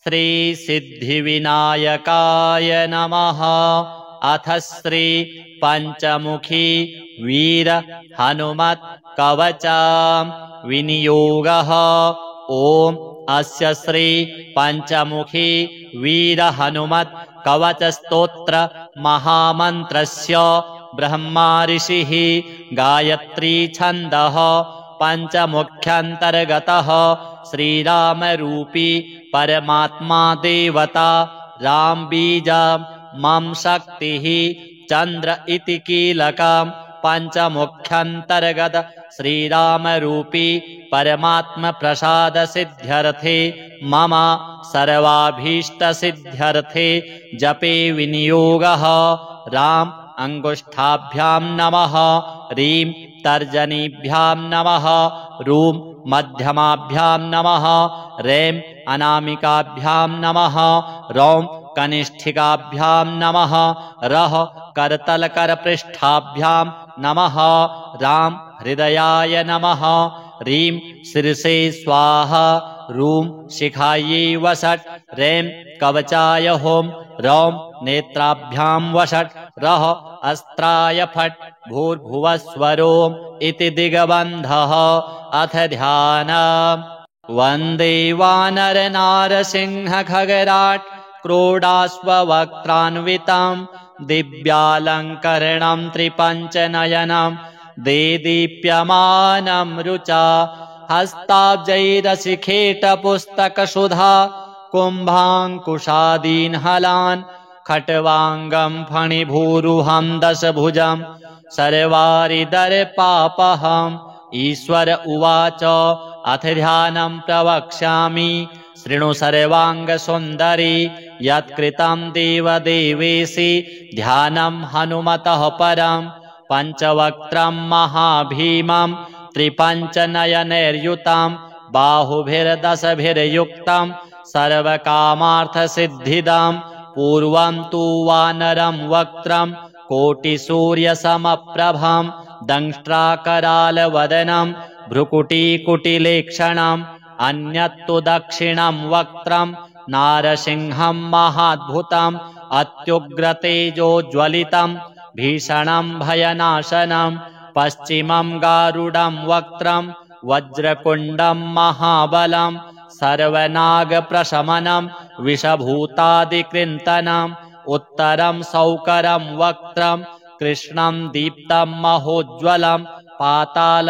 श्री सिद्धिविनायकाय नमः। अथ श्री पंचमुखी वीर हनुमत् कवचा विनियोगः। ओम अस्य श्री पंचमुखी वीर हनुमत् कवच स्तोत्र महामन्त्रस्य ब्रह्मा ऋषिः गायत्री छन्दः पंचमुख्यन्तर्गतः श्रीरामरूपी परमात्मा देवता राम बीजं मम शक्तिः चंद्र इति कीलकं पंचमुख्यन्तर्गत श्रीरामरूपी परमात्म प्रसाद सिद्ध्यर्थे मम सर्वाभीष्ट सिद्ध्यर्थे जपे विनियोगः। राम अंगुष्ठाभ्यां नमः, रीं तर्जनीभ्यां नमः, रूं मध्यमाभ्यां नमः, रें अनामिकाभ्यां नमः, रौं कनिष्ठिकाभ्यां नमः, रः करतलकरपृष्ठाभ्यां नमः, राम हृदयाय नमः, रीं शिरसे स्वाहा, रूं शिखायै वषट्, रें कवचाय होम, रौं नेत्राभ्यां वषट्, रः अस्त्राय फट्, भूर्भुवस्वरोम इति दिग्बन्धः। अथ ध्यानम्। वन्दे वानरनारसिंह खगराट् क्रोडाश्ववक्त्रान्वितं दिव्यालङ्करणं त्रिपञ्चनयनं देदीप्यमानं रुचा हस्ताब्जैरशिखेटपुस्तकसुधा कुम्भाङ्कुशादीन्हलान् खट्वाङ्गं फणिभूरुहं दशभुजं सर्वारिदर्पापहम्। ईश्वर उवाच अथ ध्यानं प्रवक्ष्यामि शृणु सर्वाङ्गसुन्दरी यत्कृतं देवदेवेशि ध्यानं हनुमतः परं पञ्चवक्त्रं महाभीमं त्रिपञ्चनयनैर्युतं बाहुभिर्दशभिर्युक्तं सर्वकामार्थसिद्धिदं पूर्वं तु वानरं वक्त्रं कोटिसूर्यसमप्रभं दंष्ट्राकरालवदनं भ्रुकुटीकुटिलेक्षणम् अन्यत्तु दक्षिणं वक्त्रं नारसिंहं महाद्भुतम् अत्युग्रतेजोज्वलितं भीषणं भयनाशनं पश्चिमं गारुडं वक्त्रं वज्रकुण्डं महाबलं सर्वनागप्रशमनं विषभूतादिकृन्तनम् उत्तरं सौकरं वक्त्रं कृष्णं दीप्तं महोज्ज्वलं पातालसिद्धिवेतालो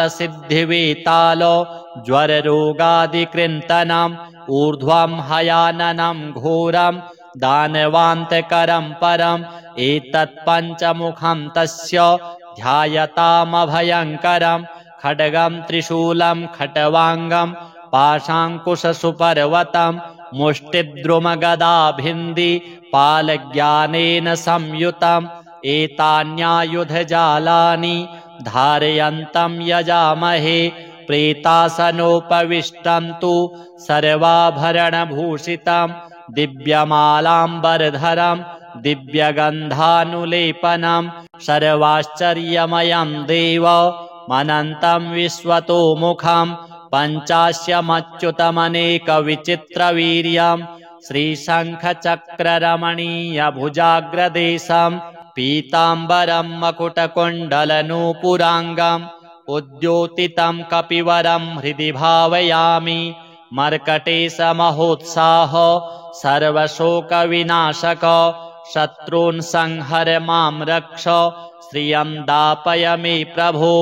ज्वररोगादिकृन्तनम् ऊर्ध्वं हयाननं घोरं दानवान्तकरं परम् एतत्पञ्चमुखं तस्य ध्यायतामभयङ्करं खड्गं त्रिशूलं खट्वाङ्गं पाशाङ्कुशसुपर्वतं मुष्टिद्रुमगदाभिन्धि पालज्ञानेन संयुतम् एतान्यायुधजालानि धारयन्तं यजामहे प्रेतासनोपविष्टं तु सर्वाभरणभूषितं दिव्यमालाम्बरधरं दिव्यगन्धानुलेपनं सर्वाश्चर्यमयं देवमनन्तं विश्वतोमुखं पञ्चास्यमच्युतमनेकविचित्रवीर्यं श्रीशङ्खचक्ररमणीयभुजाग्रदेशं पीताम्बरं मकुटकुण्डलनूपुराङ्गम् उद्योतितं कपिवरं हृदि भावयामि मर्कटेशमहोत्साह सर्वशोकविनाशक शत्रून् संहर मां रक्ष श्रियं दापय मे प्रभो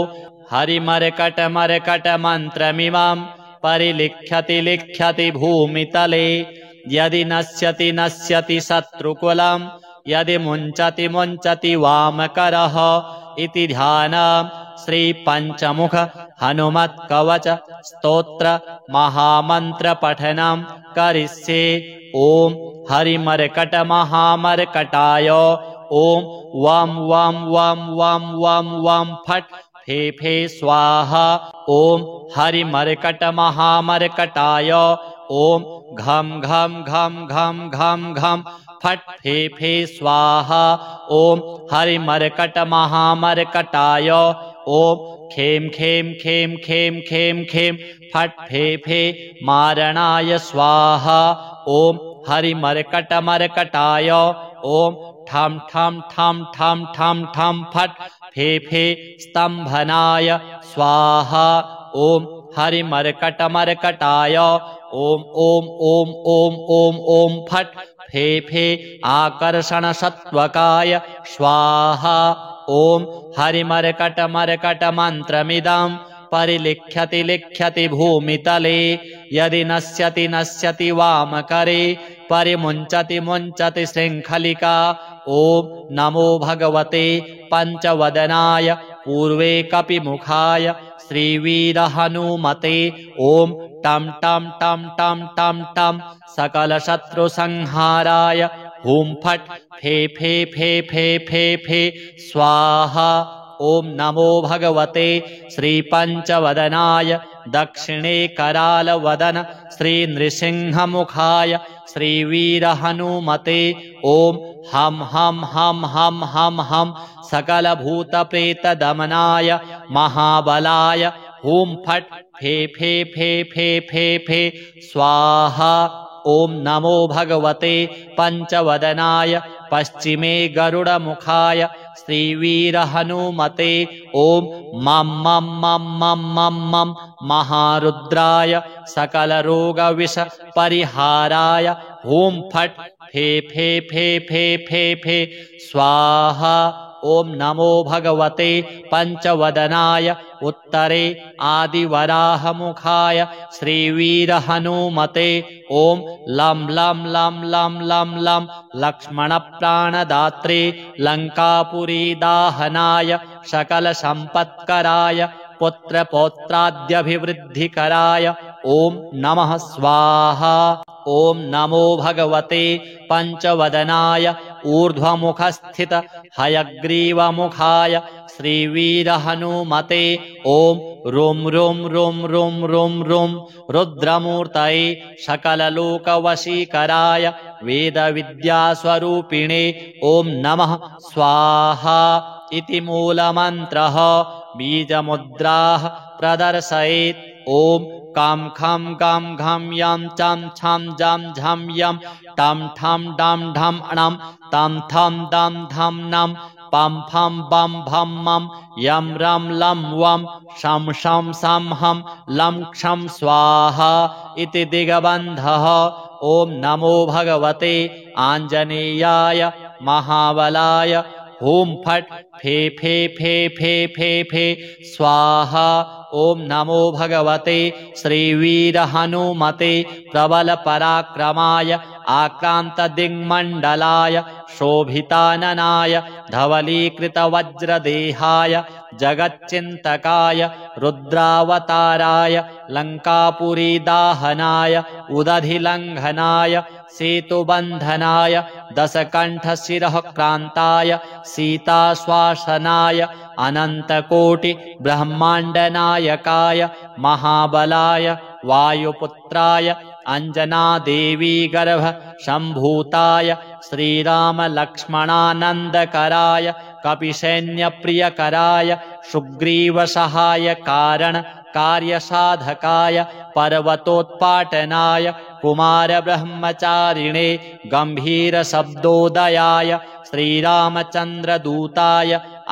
हरिमर्कटमर्कटमन्त्रमिमं परिलिख्यति लिख्यति भूमितले यदि नश्यति नश्यति शत्रुकुलं यदि मुञ्चति मुञ्चति वामकरः इति ध्यानम् श्री पंचमुख हनुमत् कवच स्तोत्र महामंत्र पठनं करिष्ये। ओम हरिमर्कट महामर्कटाय ओम वम वम वम वम वम वम फट फे फे स्वाहा। ओम हरिमर्कट महामर्कटाय ओम घम घम घम घम घम घम फट फे फे स्वाहा। ओम हरिमर्कट महामर्कटाय ओम खेम खेम खेम खेम खेम खेम फट फे फे मारणाय स्वाहा। ॐ हरिमर्कटमर्कटाय ॐ ठं ठं ठं ठं ठं ठं फट् फे फे स्तम्भनाय स्वाहा ॐ हरिमर्कटमर्कटाय ॐ ॐ ॐ ॐ ॐ ॐ फट् फे फे आकर्षणसत्त्वकाय स्वाहा ॐ हरिमर्कटमर्कटमन्त्रमिदं परिलिख्यति लिख्यति भूमितले यदि नश्यति नश्यति वामकरे परिमुञ्चति मुञ्चति शृङ्खलिका ॐ नमो भगवते पञ्चवदनाय पूर्वे कपिमुखाय श्रीवीरहनुमते ॐ टं टं टं टं टं टं सकलशत्रुसंहाराय हुं फट् फे फे फे फे फे फे स्वाहा ॐ नमो भगवते श्रीपञ्चवदनाय दक्षिणे करालवदन श्रीनृसिंहमुखाय श्रीवीरहनुमते ॐ हं हं हं हं हं हं सकलभूतप्रेतदमनाय महाबलाय हुं फट् फे फे फे फे फे फे स्वाहा ॐ नमो भगवते पञ्चवदनाय पश्चिमे गरुडमुखाय श्रीवीरहनुमते ॐ मं मं मं मं मं मं महारुद्राय सकलरोगविषपरिहाराय हुं फट् फे फे फे फे फे फे स्वाहा ॐ नमो भगवते पञ्चवदनाय उत्तरे आदिवराहमुखाय श्रीवीरहनुमते ॐ लं लं लं लं लं लं लक्ष्मणप्राणदात्रे लङ्कापुरीदाहनाय सकलसम्पत्कराय पुत्रपौत्राद्यभिवृद्धिकराय ॐ नमः स्वाहा ॐ नमो भगवते पञ्चवदनाय ऊर्ध्वमुखस्थित हयग्रीवमुखाय श्रीवीरहनुमते ॐ रुं रुं रुं रुं रुं रुं रुद्रमूर्तये सकललोकवशीकराय वेदविद्यास्वरूपिणे ॐ नमः स्वाहा इति मूलमन्त्रः बीजमुद्राः प्रदर्शयेत् ॐ कां खं गां घं यं चं छं जं झं यं टं ठं डं ढं णं तं थं दं धं नं पं फं बं भं मं यं रं लं वं शं शं सं हं लं क्षं स्वाहा इति दिग्बन्धः ॐ नमो भगवते आञ्जनेयाय महाबलाय हुं फट् फे फे फे फे फे फे स्वाहा ॐ नमो भगवते श्रीवीरहनुमते प्रबलपराक्रमाय आक्रान्तदिङ्मण्डलाय शोभिताननाय धवलीकृतवज्रदेहाय जगच्चिन्तकाय रुद्रावताराय लङ्कापुरीदाहनाय उदधिलङ्घनाय सेतुबन्धनाय दशकण्ठशिरःक्रान्ताय सीताश्वासनाय अनन्तकोटि ब्रह्माण्डनायकाय महाबलाय वायुपुत्राय अञ्जनादेवीगर्भ सम्भूताय श्रीरामलक्ष्मणानन्दकराय कपिसैन्यप्रियकराय सुग्रीवसहायकारण कार्यसाधकाय पर्वतोत्पाटनाय कुमारब्रह्मचारिणे गम्भीरशब्दोदयाय श्रीरामचन्द्रदूताय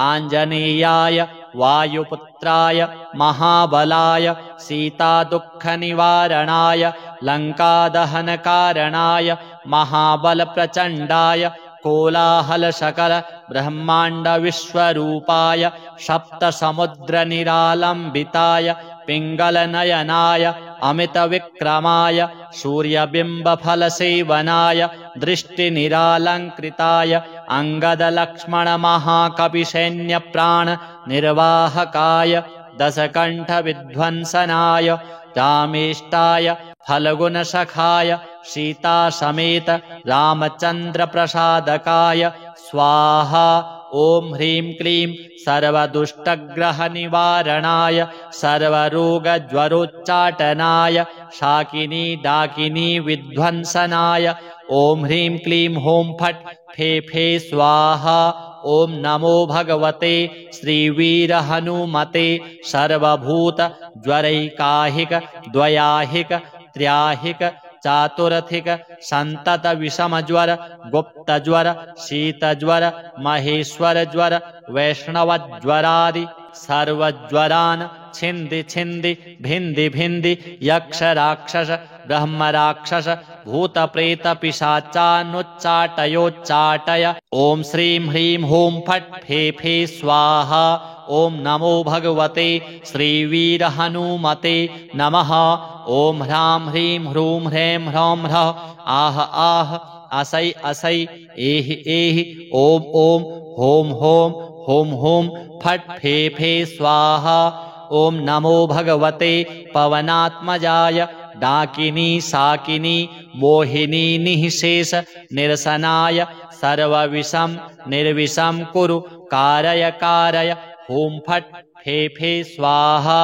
आञ्जनेयाय वायुपुत्राय महाबलाय सीतादुःखनिवारणाय लङ्कादहनकारणाय महाबलप्रचण्डाय कोलाहलसकल ब्रह्माण्डविश्वरूपाय सप्तसमुद्रनिरालम्बिताय पिङ्गलनयनाय अमितविक्रमाय सूर्यबिम्बफलसेवनाय दृष्टिनिरालङ्कृताय अङ्गदलक्ष्मणमहाकपिसैन्यप्राणनिर्वाहकाय दशकण्ठविध्वंसनाय रामेष्टाय फल्गुनसखाय सीतासमेत रामचन्द्रप्रसादकाय स्वाहा ॐ ह्रीं क्लीं सर्वदुष्टग्रहनिवारणाय सर्वरोगज्वरोच्चाटनाय शाकिनी डाकिनी विध्वंसनाय ॐ ह्रीं क्लीं हूं फट् फे फे स्वाहा ॐ नमो भगवते श्रीवीरहनुमते सर्वभूत ज्वरैकाहिक द्वयाहिक त्र्याहिक चातुर्थिक संतत विषम ज्वर गुप्त ज्वर शीत ज्वर महेश्वर ज्वर वैष्णव ज्वरादि सर्वज्वरान् छिन्दि छिन्दि भिन्दि भिन्दि यक्ष राक्षस ब्रह्म राक्षस भूत प्रेत पिशाचानुच्चाटयोच्चाटय। ओम श्रीं ह्रीं हूं फट् फे फे स्वाहा। ओम नमो भगवते श्रीवीर हनुमते नमः। ओम ह्रां ह्रीं ह्रूं ह्रैं ह्रौं ह्रः आह आह असै असै एहि एहि ओम ओम होम होम होम होम फट् फे फे स्वाहा। ओम नमो भगवते पवनात्मजाय डाकिनी साकिनी मोहिनी निःशेष निरसनाय सर्वविषम निर्विषम कुरु कारय कारय हूं फट् फे फे स्वाहा।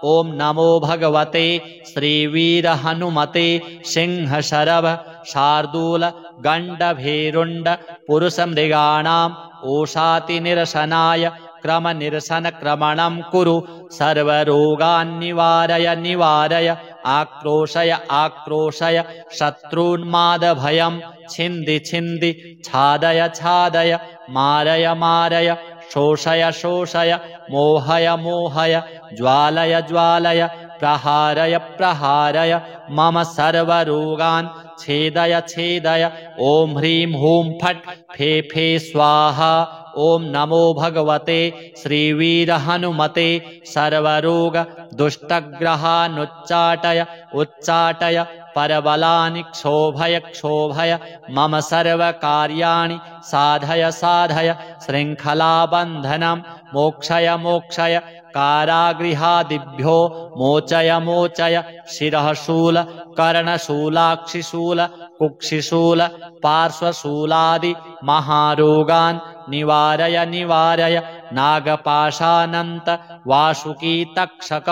ओम नमो भगवते श्रीवीर हनुमते सिंह शरभ शार्दूल गंडभेरुंड पुरुष मृगाणाम ओषाति निरसनाय क्रम निरसन क्रमणं कुरु सर्वरोगान् निवारय निवारय आक्रोशय आक्रोशय शत्रून्माद भयं छिन्दि छिन्दि छादय छादय मारय मारय शोषय शोषय मोहय मोहय ज्वालय ज्वालय प्रहारय प्रहारय मम सर्वरोगान् छेदय छेदय। ओम ह्रीं हूं फट् फे फे स्वाहा। ओम नमो भगवते श्रीवीर हनुमते सर्वरोग दुष्टग्रहानुच्चाटय उच्चाटय परबलानि क्षोभय क्षोभय मम सर्वकार्याणि साधय साधय शृङ्खलाबन्धनं मोक्षय मोक्षय कारागृहादिभ्यो मोचय मोचय शिरः शूल कर्णशूलाक्षिशूल कुक्षिशूल पार्श्वशूलादि महारोगान् निवारय निवारय नागपाशानन्त वासुकी तक्षक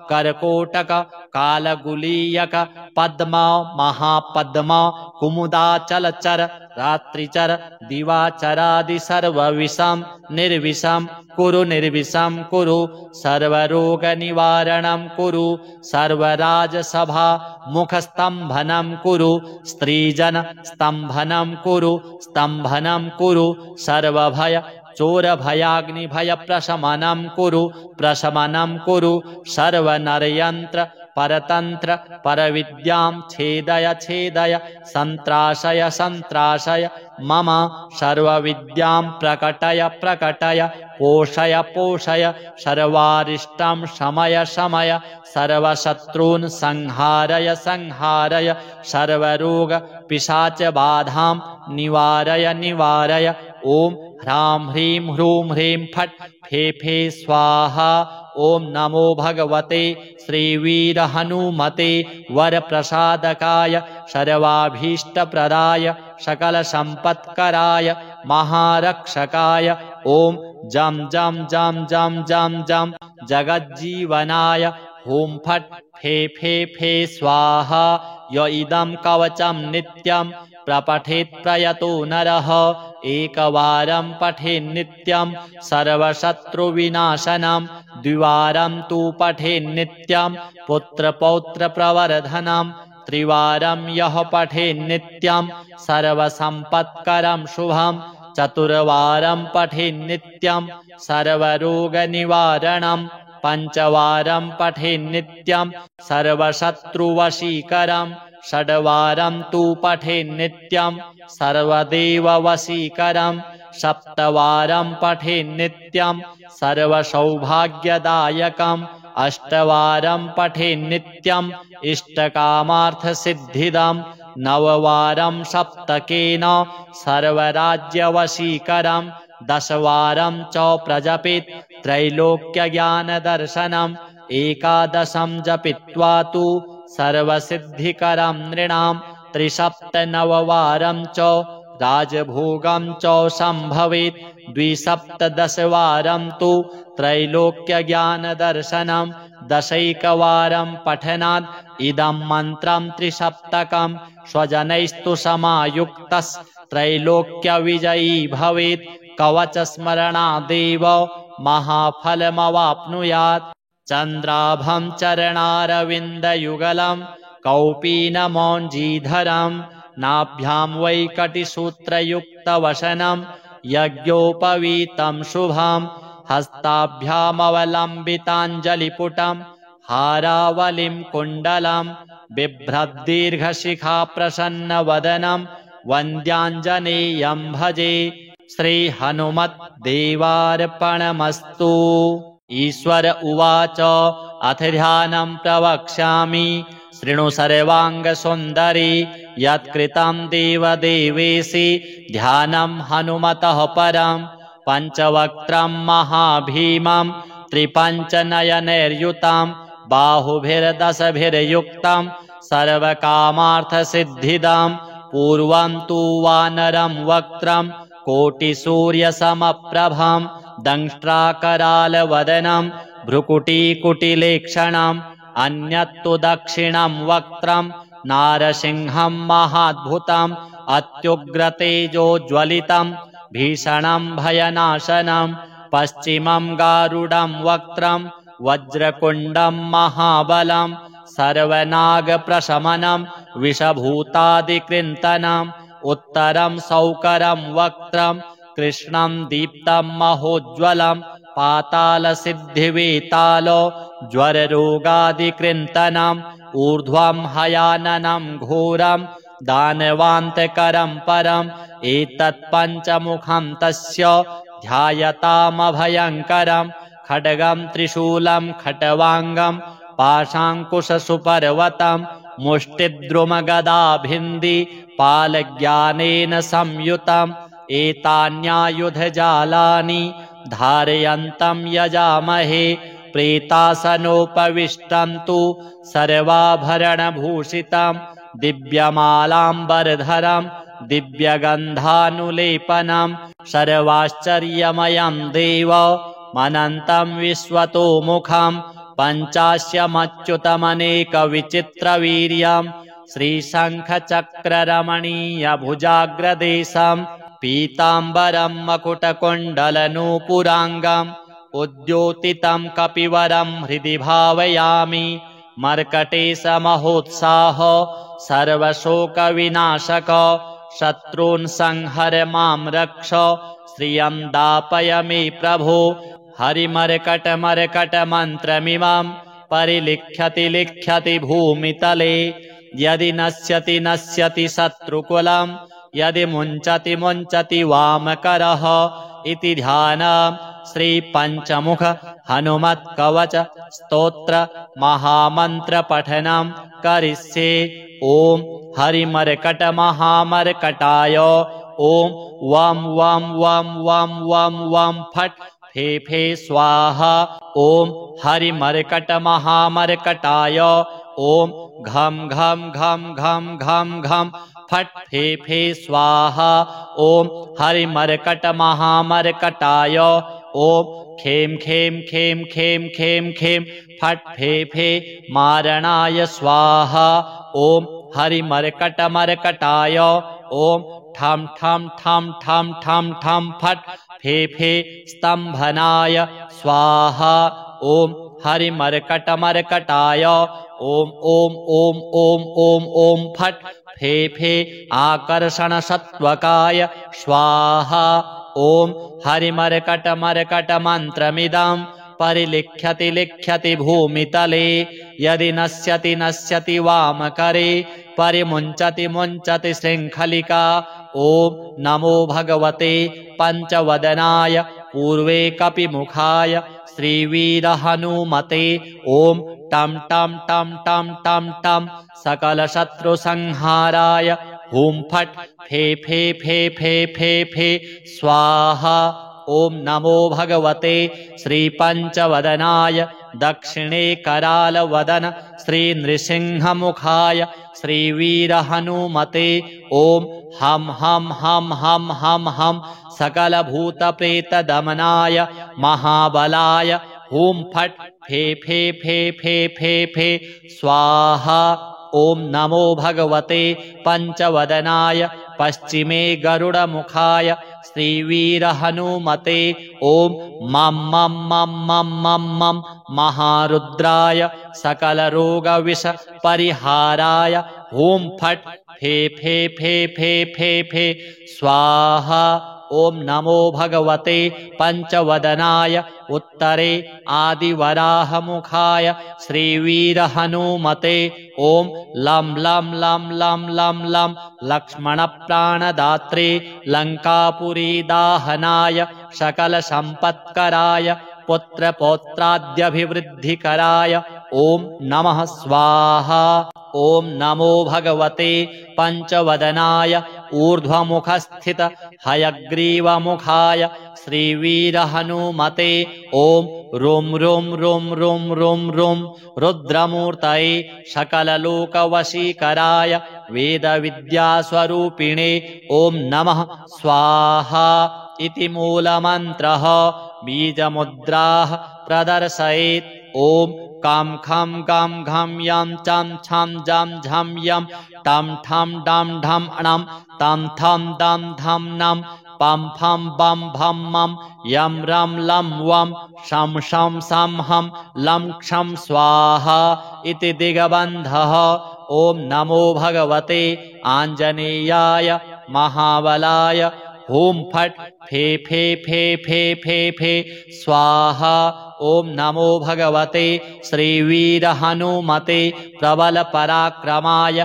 करकोटक कालगुलीयक पद्म महापद्म कुमुदाचलचर रात्रिचर दिवाचरादि सर्वविषम निर्विषम कुरु निर्विषम कुरु सर्वरोग निवारणं कुरु सर्वराजसभा मुखस्तंभनं कुरु स्त्रीजन स्तंभनं कुरु स्तंभनं कुरु सर्वभय चोर भयाग्निभय प्रशमनं कुरु प्रशमनं कुरु सर्वनरयंत्र परतंत्र परविद्यां छेदय छेदय संत्राशय संत्राशय मम सर्वविद्यां प्रकटय प्रकटय पोषय पोषय सर्वारिष्टं शमय शमय सर्वशत्रून् संहारय संहारय सर्वरोग पिशाच बाधां निवारय निवारय। ओम ह्रां ह्रीं ह्रूं ह्रीं फट् फे फे स्वाहा। ओम नमो भगवते श्रीवीर हनुमते वरप्रसादकाय सर्वाभीष्टप्रदाय सकल संपत्कराय महारक्षकाय ओम जम जम जम जम जम जम जगज्जीवनाय हूं फट् फे फे फे स्वाहा। य इदं कवचं नित्यं प्रपठेत् प्रयतो नरः एकवारं पठेन् नित्यं सर्वशत्रुविनाशनं द्विवारं तु पठेन् नित्यं पुत्रपौत्रप्रवर्धनं त्रिवारं यः पठेन् नित्यं सर्वसम्पत्करं शुभं चतुर्वारं पठेन् नित्यं सर्वरोगनिवारणं पंचवारं पठेन् नित्यं सर्वशत्रुवशीकरं षड्वारं तु पठेन् नित्यं सर्वदेववशीकरं सप्तवारं पठेन् नित्यं सर्वसौभाग्यदायकं अष्टवारं पठेन् नित्यं इष्टकामार्थसिद्धिदं नववारं सप्तकेन सर्वराज्यवशीकरं दशवारं च प्रजपेत् त्रैलोक्यज्ञानदर्शनम् एकादशं जपित्वा तु सर्वसिद्धिकरं नृणां त्रिसप्तनववारं च राजभोगं च सम्भवेत् द्विसप्तदशवारं तु त्रैलोक्यज्ञानदर्शनं दशैकवारं पठनात् इदं मन्त्रं त्रिसप्तकं स्वजनैस्तु समायुक्तस्त्रैलोक्यविजयी भवेत् कवचस्मरणादेव महाफलमवाप्नुयात् चन्द्राभं चरणारविन्दयुगलं कौपीनमौञ्जीधरम् नाभ्यां वैकटिसूत्रयुक्तवसनं यज्ञोपवीतं शुभं हस्ताभ्यामवलम्बिताञ्जलिपुटं हारावलिं कुण्डलं बिभ्रद्दीर्घशिखा प्रसन्नवदनं वन्द्याञ्जनेयं भजे श्रीहनुमद्देवार्पणमस्तु। ईश्वर उवाच अथ ध्यानं प्रवक्ष्यामि शृणु सर्वाङ्गसुन्दरी यत्कृतं देवदेवेशि ध्यानं हनुमतः परं पञ्चवक्त्रं महाभीमं त्रिपञ्चनयनैर्युतं बाहुभिर्दशभिर्युक्तं सर्वकामार्थसिद्धिदं पूर्वं तु वानरं वक्त्रं कोटिसूर्यसमप्रभं दंष्ट्राकरालवदनं भ्रुकुटीकुटिलेक्षणम् अन्यत्तु दक्षिणं वक्त्रं नारसिंहं महाद्भुतम् अत्युग्रतेजोज्वलितं भीषणं भयनाशनं पश्चिमं गारुडं वक्त्रं वज्रकुण्डं महाबलं सर्वनागप्रशमनं विषभूतादिकृन्तनम् उत्तरं सौकरं वक्त्रं कृष्णं दीप्तं महोज्ज्वलं पातालसिद्धिवेतालो ज्वररोगादिकृन्तनम् ऊर्ध्वं हयाननं घोरं दानवान्तकरं परम् एतत्पञ्चमुखं तस्य ध्यायतामभयङ्करं खड्गं त्रिशूलं खट्वाङ्गं पाशाङ्कुशसुपर्वतं मुष्टिद्रुमगदाभिन्धि पालज्ञानेन संयुतम् एतान्यायुधजालानि धारयन्तं यजामहे प्रेतासनोपविष्टं तु सर्वाभरणभूषितं दिव्यमालाम्बरधरं दिव्यगन्धानुलेपनं सर्वाश्चर्यमयं देवमनन्तं विश्वतोमुखं पञ्चास्यमच्युतमनेकविचित्रवीर्यं श्रीशङ्खचक्ररमणीयभुजाग्रदेशं पीताम्बरं मकुटकुण्डलनूपुराङ्गम् उद्योतितं कपिवरं हृदि भावयामि मर्कटेशमहोत्साह सर्वशोकविनाशक शत्रून् संहर मां रक्ष श्रियं दापय मे प्रभो हरिमर्कटमर्कटमन्त्रमिमं परिलिख्यति लिख्यति भूमितले यदि नश्यति नश्यति शत्रुकुलं यदि मुञ्चति मुञ्चति वामकरः इति ध्यानं श्रीपञ्चमुख हनुमत्कवच स्तोत्र महामन्त्रपठनं करिष्ये। ॐ हरिमर्कटमहामर्कटाय ॐ वं वं वं वं वं वं फट् फे फे स्वाहा ॐ हरिमर्कटमहामर्कटाय ॐ घं घं घं घं घं घं फट् फे फे स्वाहा ॐ हरिमर्कटमहामर्कटाय ॐ खें खें खें खें खें खें फट् फे फे मारणाय स्वाहा ॐ हरिमर्कटमर्कटाय ॐ ठं ठं ठं ठं ठं ठं फट् फे फे स्तम्भनाय स्वाहा ॐ हरिमर्कटमर्कटाय ॐ ॐ ॐ ॐ ॐ ॐ फट् फे फे आकर्षणसत्त्वकाय स्वाहा ॐ हरिमर्कटमर्कटमन्त्रमिदं परिलिख्यति लिख्यति भूमितले यदि नश्यति नश्यति वामकरे परिमुञ्चति मुञ्चति शृङ्खलिका ॐ नमो भगवते पञ्चवदनाय पूर्वे कपिमुखाय श्रीवीरहनुमते ॐ टं टं टं टं टं टं सकलशत्रुसंहाराय हुं फट् फे फे फे फे फे फे स्वाहा ॐ नमो भगवते श्रीपञ्चवदनाय दक्षिणे करालवदन श्रीनृसिंहमुखाय श्रीवीरहनुमते ॐ हं हं हं हं हं हं सकलभूतप्रेतदमनाय महाबलाय हुं फट् फे फे फे फे फे फे स्वाहा ॐ नमो भगवते पञ्चवदनाय पश्चिमे गरुडमुखाय श्रीवीरहनुमते ॐ मं मं मं मं मं मं महारुद्राय सकलरोगविषपरिहाराय हुं फट् फे फे फे फे फे फे स्वाहा। ॐ नमो भगवते पञ्चवदनाय उत्तरे आदिवराहमुखाय श्रीवीरहनुमते ॐ लं लं लं लं लं लं लक्ष्मणप्राणदात्रे लङ्कापुरीदाहनाय सकलसम्पत्कराय पुत्रपौत्राद्यभिवृद्धिकराय ॐ नमः स्वाहा। ॐ नमो भगवते पञ्चवदनाय ऊर्ध्वमुखस्थित हयग्रीवमुखाय श्रीवीरहनुमते ॐ रुं रुं रुं रुं रुं रुं रुद्रमूर्तये सकललोकवशीकराय वेदविद्यास्वरूपिणे ॐ नमः स्वाहा इति मूलमन्त्रः बीजमुद्राः प्रदर्शयेत् ॐ कां खं गां घं यं चं छं जं झं यं टं ठं डं ढं णं तं थं दं धं नं पं फं बं भं मं यं रं लं वं शं शं सं हं लं क्षं स्वाहा इति दिग्बन्धः। ॐ नमो भगवते आञ्जनेयाय महाबलाय हुं फट् फे फे फे फे फे फे स्वाहा। ॐ नमो भगवते श्रीवीरहनुमते प्रबलपराक्रमाय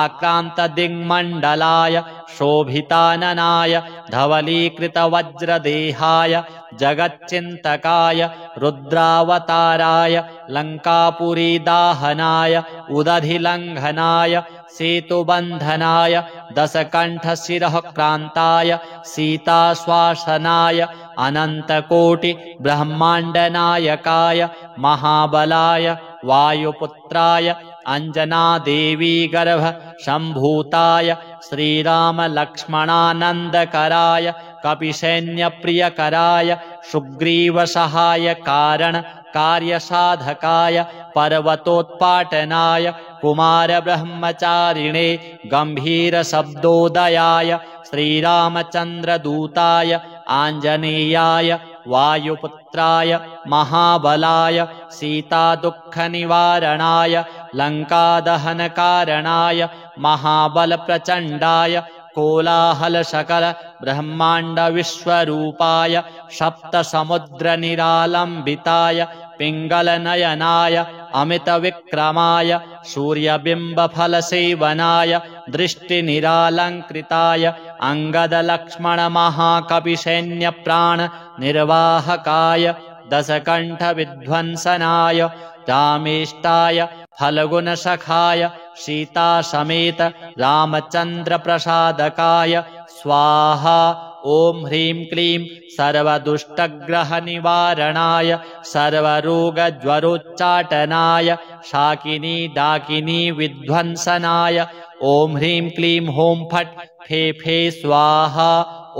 आक्रान्तदिङ्मण्डलाय शोभिताननाय धवलीकृतवज्रदेहाय जगच्चिन्तकाय रुद्रावताराय लङ्कापुरीदाहनाय उदधिलङ्घनाय सेतुबन्धनाय दशकण्ठशिरःक्रान्ताय सीताश्वासनाय अनन्तकोटिब्रह्माण्डनायकाय महाबलाय वायुपुत्राय अञ्जनादेवीगर्भ सम्भूताय श्रीरामलक्ष्मणानन्दकराय कपिसैन्यप्रियकराय सुग्रीवसहायकारण कार्यसाधकाय पर्वतोत्पाटनाय कुमारब्रह्मचारिणे गम्भीरशब्दोदयाय श्रीरामचन्द्रदूताय आञ्जनेयाय वायुपुत्राय महाबलाय सीतादुःखनिवारणाय लङ्कादहनकारणाय महाबलप्रचण्डाय कोलाहलसकल ब्रह्माण्डविश्वरूपाय सप्तसमुद्रनिरालम्बिताय पिङ्गलनयनाय अमितविक्रमाय सूर्यबिम्बफलसेवनाय दृष्टिनिरालङ्कृताय अङ्गदलक्ष्मणमहाकपिसैन्यप्राणनिर्वाहकाय दशकण्ठविध्वंसनाय रामेष्टाय फल्गुनसखाय सीतासमेत रामचन्द्रप्रसादकाय स्वाहा। ॐ ह्रीं क्लीं सर्वदुष्टग्रहनिवारणाय सर्वरोगज्वरोच्चाटनाय शाकिनी डाकिनी विध्वंसनाय ॐ ह्रीं क्लीं हूं फट् फे फे स्वाहा।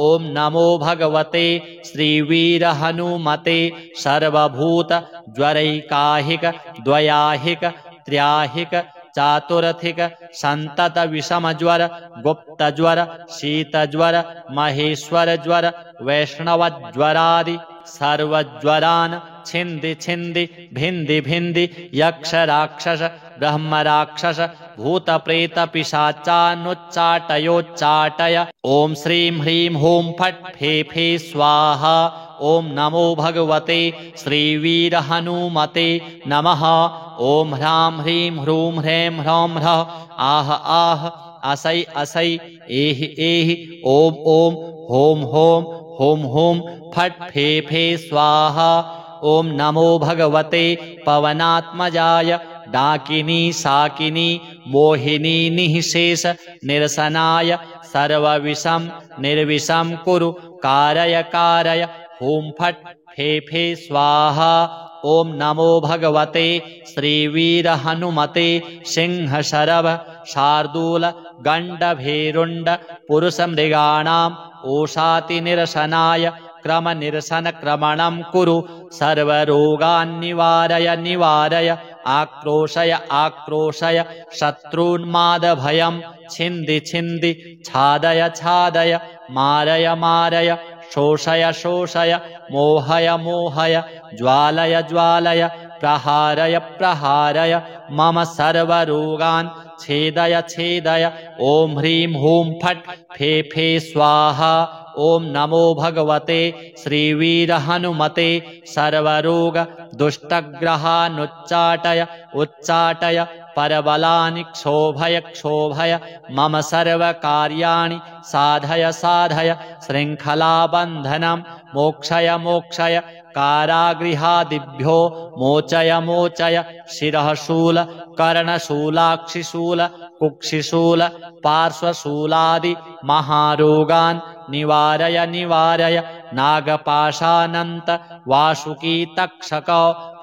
ॐ नमो भगवते श्रीवीरहनुमते सर्वभूतज्वरैकाहिक द्वयाहिक त्र्याहिक चातुर्थिक संतत विषमज्वर गुप्तज्वर शीतज्वर महेश्वरज्वर वैष्णवज्वरादि सर्वज्वरान् छिन्दि छिन्दि भिन्दि भिन्दि यक्ष राक्षस ब्रह्म राक्षस भूतप्रेत पिशाचानुच्चाटयोच्चाटय ॐ श्रीं ह्रीं हूं फट् फे फे स्वाहा। ॐ नमो भगवते श्रीवीरहनुमते नमः। ॐ ह्रां ह्रीं ह्रूं ह्रैं ह्रौं ह्रः आह आह असै असै एहि एहि ॐ ॐ हों हों हों हों फट् फे फे स्वाहा। ॐ नमो भगवते पवनात्मजाय डाकिनी साकिनी मोहिनी निःशेष निरसनाय सर्वविषं निर्विषं कुरु कारय कारय हुं फट् फे फे स्वाहा। ॐ नमो भगवते श्रीवीरहनुमते सिंहशरभ शार्दूल गण्डभेरुण्ड पुरुषमृगाणाम् ओषातिनिरसनाय क्रमनिरसनक्रमणं कुरु सर्वरोगान् निवारय निवारय आक्रोशय आक्रोशय शत्रून्मादभयं छिन्दि छिन्दि छादय छादय मारय मारय शोषय शोषय मोहय मोहय ज्वालय ज्वालय प्रहारय प्रहारय मम सर्वरोगान् छेदय छेदय ॐ ह्रीं हूं फट् फे फे स्वाहा ॐ नमो भगवते श्रीवीरहनुमते सर्वरोग दुष्टग्रहानुच्चाटय उच्चाटय परबलानि क्षोभय क्षोभय मम सर्वकार्याणि साधय साधय शृङ्खलाबन्धनं मोक्षय मोक्षय कारागृहादिभ्यो मोचय मोचय शिरःशूल कर्णशूलाक्षिशूल कुक्षिशूल पार्श्वशूलादि महारोगान् निवारय निवारय नागपाशानन्त वासुकी तक्षक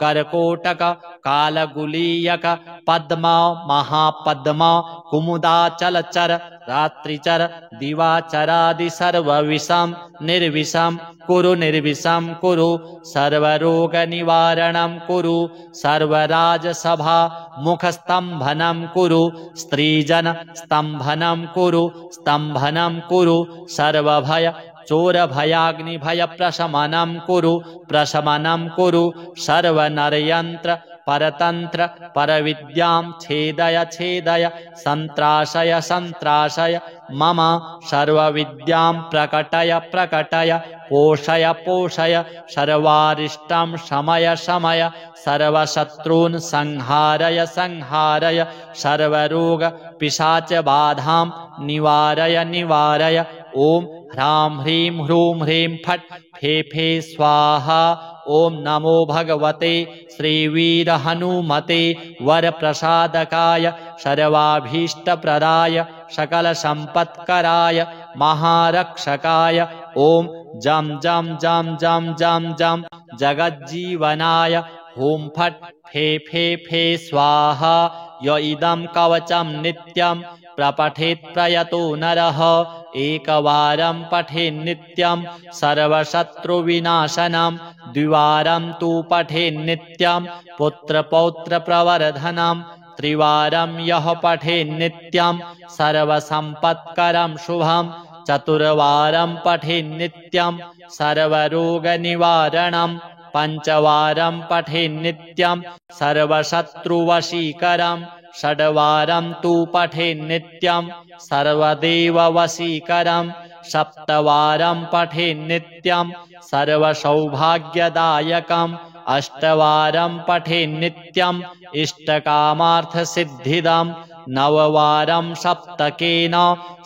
कर्कोटक कालगुलीयक पद्म महापद्म कुमुदाचलचर रात्रिचर दिवाचरादि सर्वविषं निर्विषं कुरु निर्विषं कुरु सर्वरोगनिवारणं कुरु सर्वराजसभा मुखस्तम्भनं कुरु स्त्रीजन स्तम्भनं कुरु स्तम्भनं कुरु सर्वभय चोरभयाग्निभय प्रशमनं कुरु प्रशमनं कुरु सर्वनरयन्त्र परतन्त्र परविद्यां छेदय छेदय सन्त्राशय सन्त्राशय मम सर्वविद्यां प्रकटय प्रकटय पोषय पोषय सर्वारिष्टं शमय शमय सर्वशत्रून् संहारय संहारय सर्वरोग पिशाचबाधां निवारय निवारय ॐ ह्रां ह्रीं ह्रूं ह्रीं फट् फे फे स्वाहा ॐ नमो भगवते श्रीवीरहनुमते वरप्रसादकाय सर्वाभीष्टप्रदाय सकलसम्पत्कराय महारक्षकाय ॐ जं जं जं जं जं जं जगज्जीवनाय हुं फट् फे फे फे स्वाहा य इदं कवचं नित्यं प्रपठेत् प्रयतो नरः एकवारं पठेन्नित्यं सर्वशत्रुविनाशनं द्विवारं तु पठेन्नित्यं पुत्रपौत्रप्रवर्धनं त्रिवारं यः पठेन्नित्यं सर्वसम्पत्करं शुभं चतुर्वारं पठेन्नित्यं सर्वरोगनिवारणं पञ्चवारं पठेन्नित्यं सर्वशत्रुवशीकरं षड्वारं तु पठेन्नित्यं सर्वदेववशीकरं सप्तवारं पठेन्नित्यं सर्वसौभाग्यदायकम् अष्टवारं पठेन्नित्यं इष्टकामार्थसिद्धिदं नववारं सप्तकेन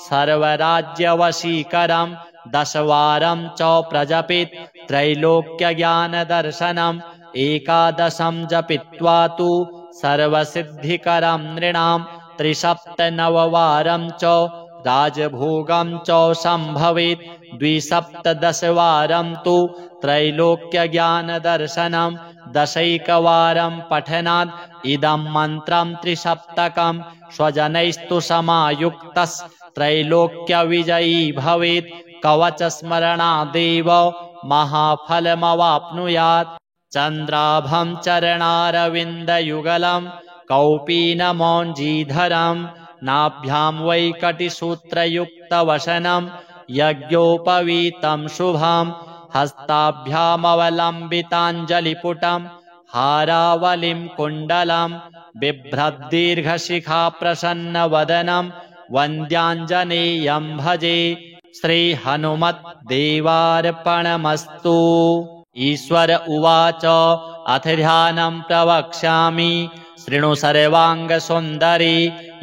सर्वराज्यवशीकरं दशवारं च प्रजपेत् त्रैलोक्यज्ञानदर्शनम् एकादशं जपित्वा तु सर्वसिद्धिकरं नृणां त्रिसप्तनववारं च राजभोगं च सम्भवेत् द्विसप्तदशवारं तु त्रैलोक्यज्ञानदर्शनं दशैकवारं पठनात् इदं मन्त्रं त्रिसप्तकं स्वजनैस्तु समायुक्तस्त्रैलोक्यविजयी भवेत् कवचस्मरणादेव महाफलमवाप्नुयात् चन्द्राभं चरणारविन्दयुगलं कौपीनमौञ्जीधरं नाभ्यां वैकटिसूत्रयुक्तवसनं यज्ञोपवीतं शुभं हस्ताभ्यामवलम्बिताञ्जलिपुटं हारावलिं कुण्डलं बिभ्रद्दीर्घशिखाप्रसन्नवदनं वन्द्याञ्जनेयं भजे श्रीहनुमद्देवार्पणमस्तु। ईश्वर उवाच अथ ध्यानं प्रवक्ष्यामि शृणु सर्वाङ्गसुन्दरी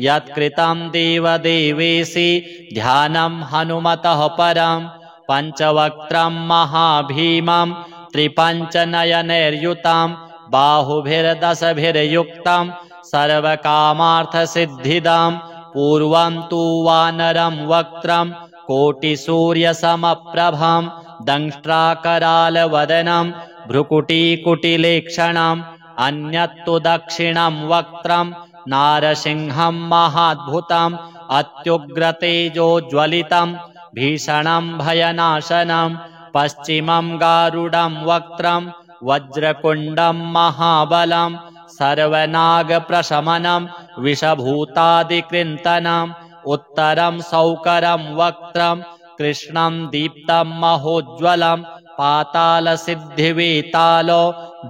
यत्कृतं देवदेवेशि ध्यानं हनुमतः परं पञ्चवक्त्रं महाभीमं त्रिपञ्चनयनैर्युतं बाहुभिर्दशभिर्युक्तं सर्वकामार्थसिद्धिदं पूर्वं तु वानरं वक्त्रं कोटिसूर्यसमप्रभं दंष्ट्राकरालवदनं भ्रुकुटीकुटिलेक्षणम् अन्यत्तु दक्षिणं वक्त्रं नारसिंहं महाद्भुतम् अत्युग्रतेजोज्वलितं भीषणं भयनाशनं पश्चिमं गारुडं वक्त्रं वज्रकुण्डं महाबलं सर्वनागप्रशमनं विषभूतादिकृन्तनम् उत्तरं सौकरं वक्त्रं कृष्णं दीप्तं महोज्ज्वलं पातालसिद्धिवेतालो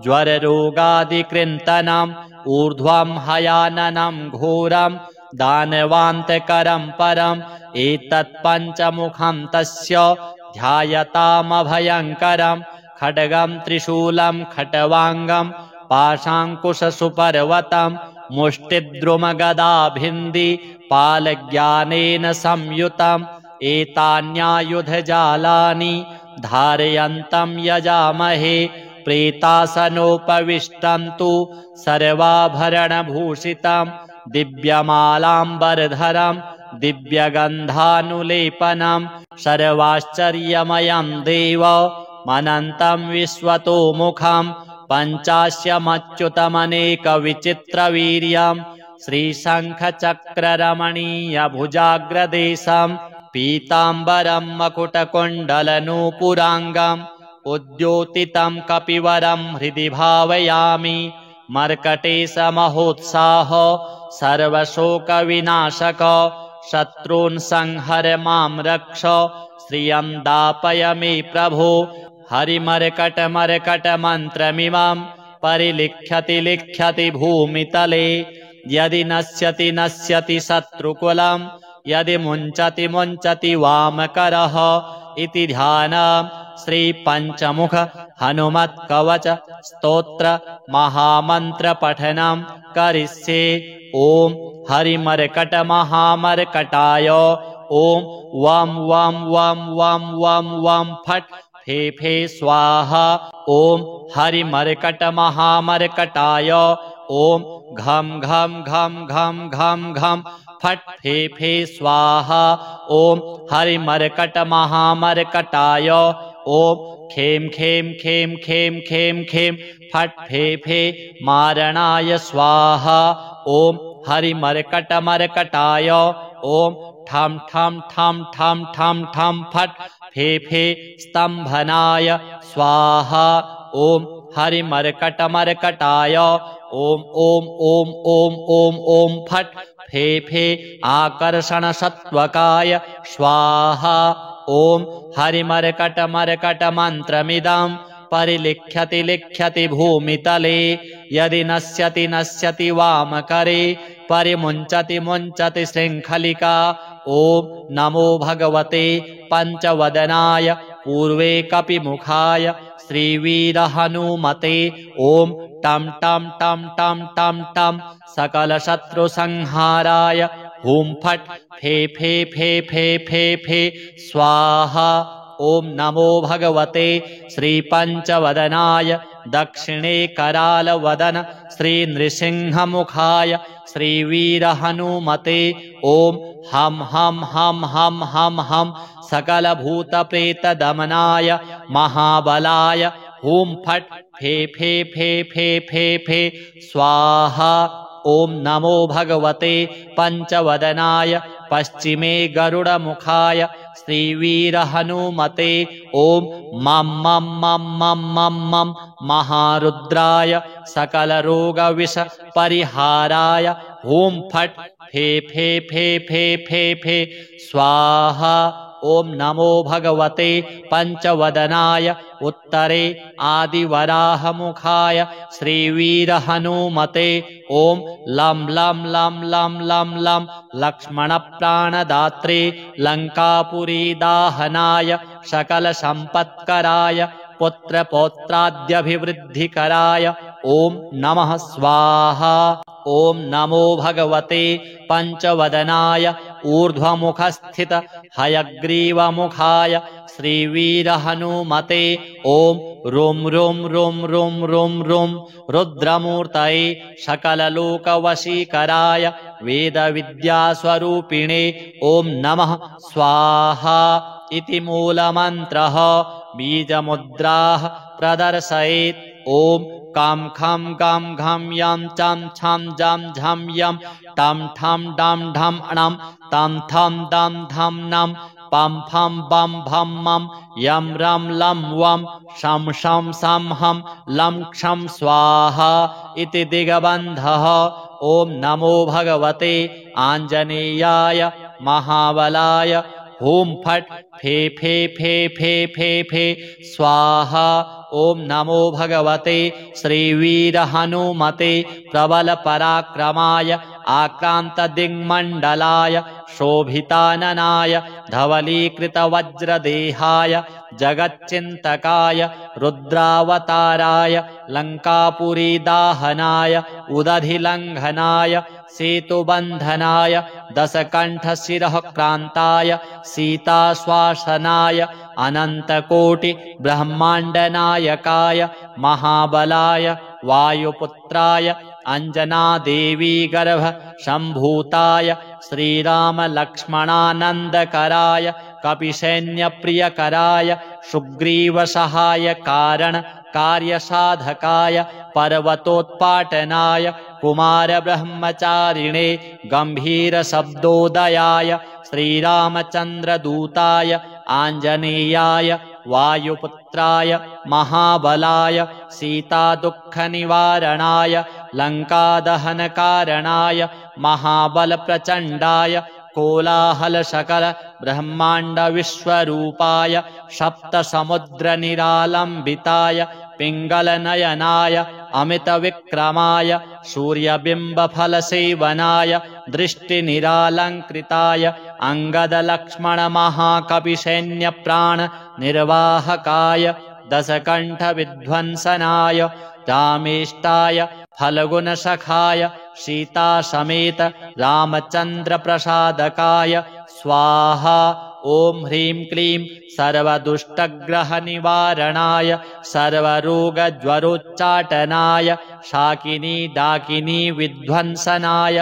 ज्वररोगादिकृन्तनम् ऊर्ध्वं हयाननं घोरं दानवान्तकरं परम् एतत्पञ्चमुखं तस्य ध्यायतामभयङ्करम् खड्गं त्रिशूलं खट्वाङ्गं पाशाङ्कुशसुपर्वतं मुष्टिद्रुमगदाभिन्धि पालज्ञानेन संयुतम् एतान्यायुधजालानि धारयन्तं यजामहे प्रेतासनोपविष्टं तु सर्वाभरणभूषितं दिव्यमालाम्बरधरं दिव्यगन्धानुलेपनं सर्वाश्चर्यमयं देवमनन्तं विश्वतोमुखं पञ्चास्यमच्युतमनेकविचित्रवीर्यं श्रीशङ्खचक्ररमणीयभुजाग्रदेशं पीताम्बरं मकुटकुण्डलनूपुराङ्गम् उद्योतितं कपिवरं हृदि भावयामि मर्कटेशमहोत्साह सर्वशोकविनाशक शत्रून् संहर मां रक्ष श्रियं दापय मे प्रभो हरिमर्कटमर्कटमन्त्रमिमं परिलिख्यति लिख्यति भूमितले यदि नश्यति नश्यति शत्रुकुलं यदि मुञ्चति मुञ्चति वामकरः इति ध्यानम् श्रीपञ्चमुख हनुमत्कवच स्तोत्र महामन्त्रपठनं करिष्ये ॐ हरिमर्कटमहामर्कटाय ॐ वं वं वं वं वं वं फट् फे फे स्वाहा ॐ हरिमर्कटमहामर्कटाय ॐ घं घं घं घं घं घं फट् फे फे स्वाहा ॐ हरिमर्कटमहामर्कटाय ॐ खें खें खें खें खें खें फट् फे फे मारणाय स्वाहा ॐ हरिमर्कटमर्कटाय ॐ ठं ठं ठं ठं ठं ठं फट् फे फे स्तम्भनाय स्वाहा ॐ हरिमर्कटमर्कटाय ॐ ॐ ॐ ॐ ॐ ॐ फट् फे फे आकर्षणसत्त्वकाय स्वाहा ॐ हरिमर्कटमर्कटमन्त्रमिदं परिलिख्यति लिख्यति भूमितले यदि नश्यति नश्यति वामकरे परिमुञ्चति मुञ्चति शृङ्खलिका ॐ नमो भगवते पञ्चवदनाय पूर्वे कपिमुखाय श्रीवीरहनुमते ॐ टं टं टं टं टं टं सकलशत्रुसंहाराय हुं फट् फे फे फे फे फे फे स्वाहा ॐ नमो भगवते श्रीपञ्चवदनाय दक्षिणे करालवदन श्रीनृसिंहमुखाय श्रीवीरहनुमते ॐ हं हं हं हं हं हं सकलभूतप्रेतदमनाय महाबलाय हुं फट् फे फे फे फे फे फे स्वाहा ॐ नमो भगवते पञ्चवदनाय पश्चिमे गरुडमुखाय श्रीवीरहनुमते ॐ मं मं मं मं मं मं महारुद्राय सकलरोगविषपरिहाराय हुं फट् फे फे फे फे फे फे स्वाहा ॐ नमो भगवते पञ्चवदनाय उत्तरे आदिवराहमुखाय श्रीवीरहनुमते ॐ लं लं लं लं लं लं लक्ष्मणप्राणदात्रे लङ्कापुरीदाहनाय सकलसम्पत्कराय पुत्रपौत्राद्यभिवृद्धिकराय ॐ नमः स्वाहा ॐ नमो भगवते पञ्चवदनाय ऊर्ध्वमुखस्थित हयग्रीवमुखाय श्रीवीरहनुमते ॐ रुं रुं रुं रुं रुं रुं रुद्रमूर्तये सकललोकवशीकराय वेदविद्यास्वरूपिणे ॐ नमः स्वाहा इति मूलमन्त्रः बीजमुद्राः प्रदर्शयेत् ॐ कां खं गां घं यं चं छं जं झं यं टं ठं डं ढं णं तं थं दं धं नं पं फं बं भं मं यं रं लं वं शं शं सं हं लं क्षं स्वाहा इति दिग्बन्धः। ॐ नमो भगवते आञ्जनेयाय महाबलाय हुं फट् फे फे फे फे फे फे स्वाहा। ॐ नमो भगवते श्रीवीरहनुमते प्रबलपराक्रमाय आक्रान्तदिङ्मण्डलाय शोभिताननाय धवलीकृतवज्रदेहाय जगच्चिन्तकाय रुद्रावताराय लङ्कापुरीदाहनाय उदधिलङ्घनाय सेतुबन्धनाय दशकण्ठशिरःक्रान्ताय सीताश्वासनाय अनन्तकोटिब्रह्माण्डनायकाय महाबलाय वायुपुत्राय अञ्जनादेवीगर्भ सम्भूताय श्रीरामलक्ष्मणानन्दकराय कपिसैन्यप्रियकराय सुग्रीवसहायकारण कार्यसाधकाय पर्वतोत्पाटनाय कुमारब्रह्मचारिणे गम्भीरशब्दोदयाय श्रीरामचन्द्रदूताय आञ्जनेयाय वायुपुत्राय महाबलाय सीतादुःखनिवारणाय लङ्कादहनकारणाय महाबलप्रचण्डाय कोलाहलसकल ब्रह्माण्डविश्वरूपाय सप्तसमुद्रनिरालम्बिताय पिङ्गलनयनाय अमितविक्रमाय सूर्यबिम्बफलसेवनाय दृष्टिनिरालङ्कृताय अङ्गदलक्ष्मणमहाकपिसैन्यप्राणनिर्वाहकाय दशकण्ठविध्वंसनाय रामेष्टाय फल्गुनसखाय सीतासमेत रामचन्द्रप्रसादकाय स्वाहा। ॐ ह्रीं क्लीं सर्वदुष्टग्रहनिवारणाय सर्वरोगज्वरोच्चाटनाय शाकिनी डाकिनी विध्वंसनाय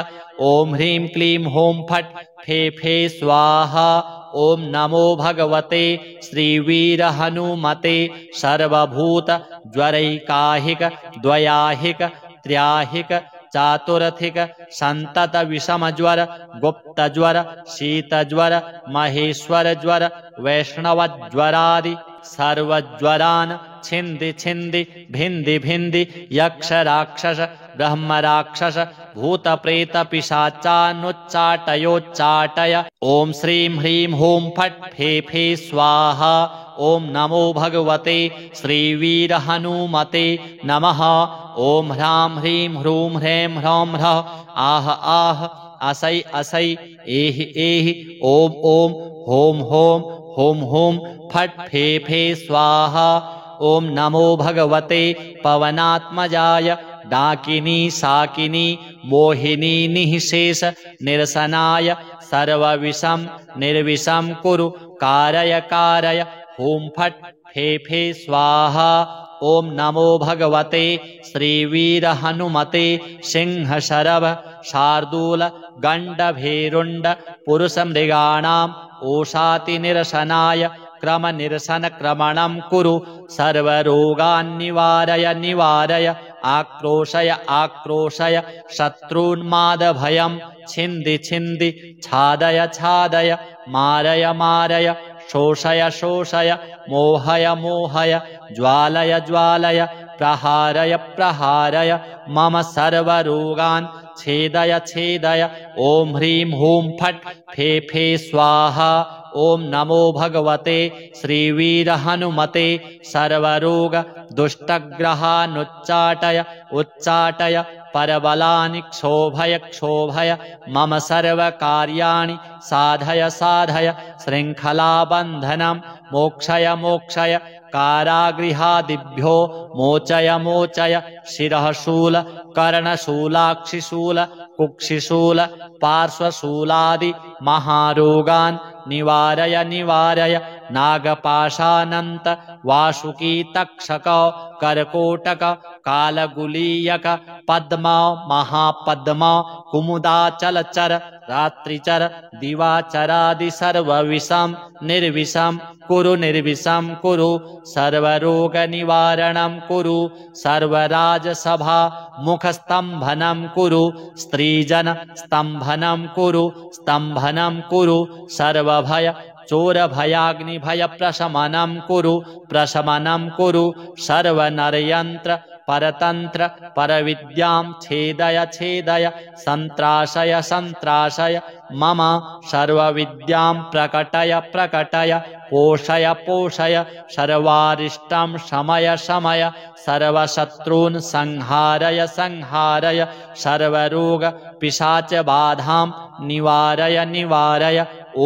ॐ ह्रीं क्लीं हूं फट् फे फे स्वाहा। ॐ नमो भगवते श्रीवीरहनुमते सर्वभूतज्वरैकाहिक द्वयाहिक त्र्याहिक चातुरथिक संतत विषमज्वर गुप्तज्वर शीतज्वर महेश्वरज्वर वैष्णवज्वरादि सर्वज्वरान् छिन्दि छिन्दि भिन्दि भिन्दि यक्ष राक्षस ब्रह्मराक्षस भूतप्रेतपिशाचानुच्चाटयोच्चाटय। ॐ श्रीं ह्रीं हूं फट् फे फे स्वाहा। ॐ नमो भगवते श्रीवीरहनुमते नमः। ॐ ह्रां ह्रीं ह्रूं ह्रैं ह्रौं ह्रः आह आह असै असै एहि एहि ॐ ॐ हों हों हों हों फट् फे फे स्वाहा। ॐ नमो भगवते पवनात्मजाय डाकिनी साकिनी मोहिनी निःशेष निरसनाय सर्वविषं निर्विषं कुरु कारय कारय हुं फट् फे फे स्वाहा। ॐ नमो भगवते श्रीवीरहनुमते सिंहशरभ शार्दूल गण्डभेरुण्ड पुरुषमृगाणाम् ओषातिनिरसनाय क्रमनिरसनक्रमणं कुरु सर्वरोगान् निवारय निवारय आक्रोशय आक्रोशय शत्रून्मादभयं छिन्दि छिन्दि छादय छादय मारय मारय शोषय शोषय मोहय मोहय ज्वालय ज्वालय प्रहारय प्रहारय मम सर्वरोगान् छेदय छेदय। ॐ ह्रीं हूं फट् फे फे स्वाहा। ॐ नमो भगवते श्रीवीरहनुमते सर्वरोग दुष्टग्रहानुच्चाटय उच्चाटय परबलानि क्षोभय क्षोभय मम सर्वकार्याणि साधय साधय शृङ्खलाबन्धनं मोक्षय मोक्षय कारागृहादिभ्यो मोचय मोचय शिरःशूल कर्णशूलाक्षिशूल कुक्षिशूल पार्श्वशूलादि महारोगान् निवारय निवारय नागपाशानन्त वासुकी तक्षक कर्कोटक कालगुलीयक पद्मा महापद्मा कुमुदाचलचर रात्रिचर दिवाचरादि सर्वविषं निर्विषं कुरु निर्विषं कुरु सर्वरोगनिवारणं कुरु सर्वराजसभा मुखस्तम्भनं कुरु स्त्रीजन स्तम्भनं कुरु स्तम्भनं कुरु सर्वभय चोरभयाग्निभयप्रशमनं कुरु सर्वनरयन्त्र परतन्त्र परविद्यां छेदय सन्त्राशय मम सर्वविद्यां प्रकटय पोषय सर्वारिष्टं शमय सर्वशत्रून् संहारय सर्वरोग पिशाचबाधां निवारय ॐ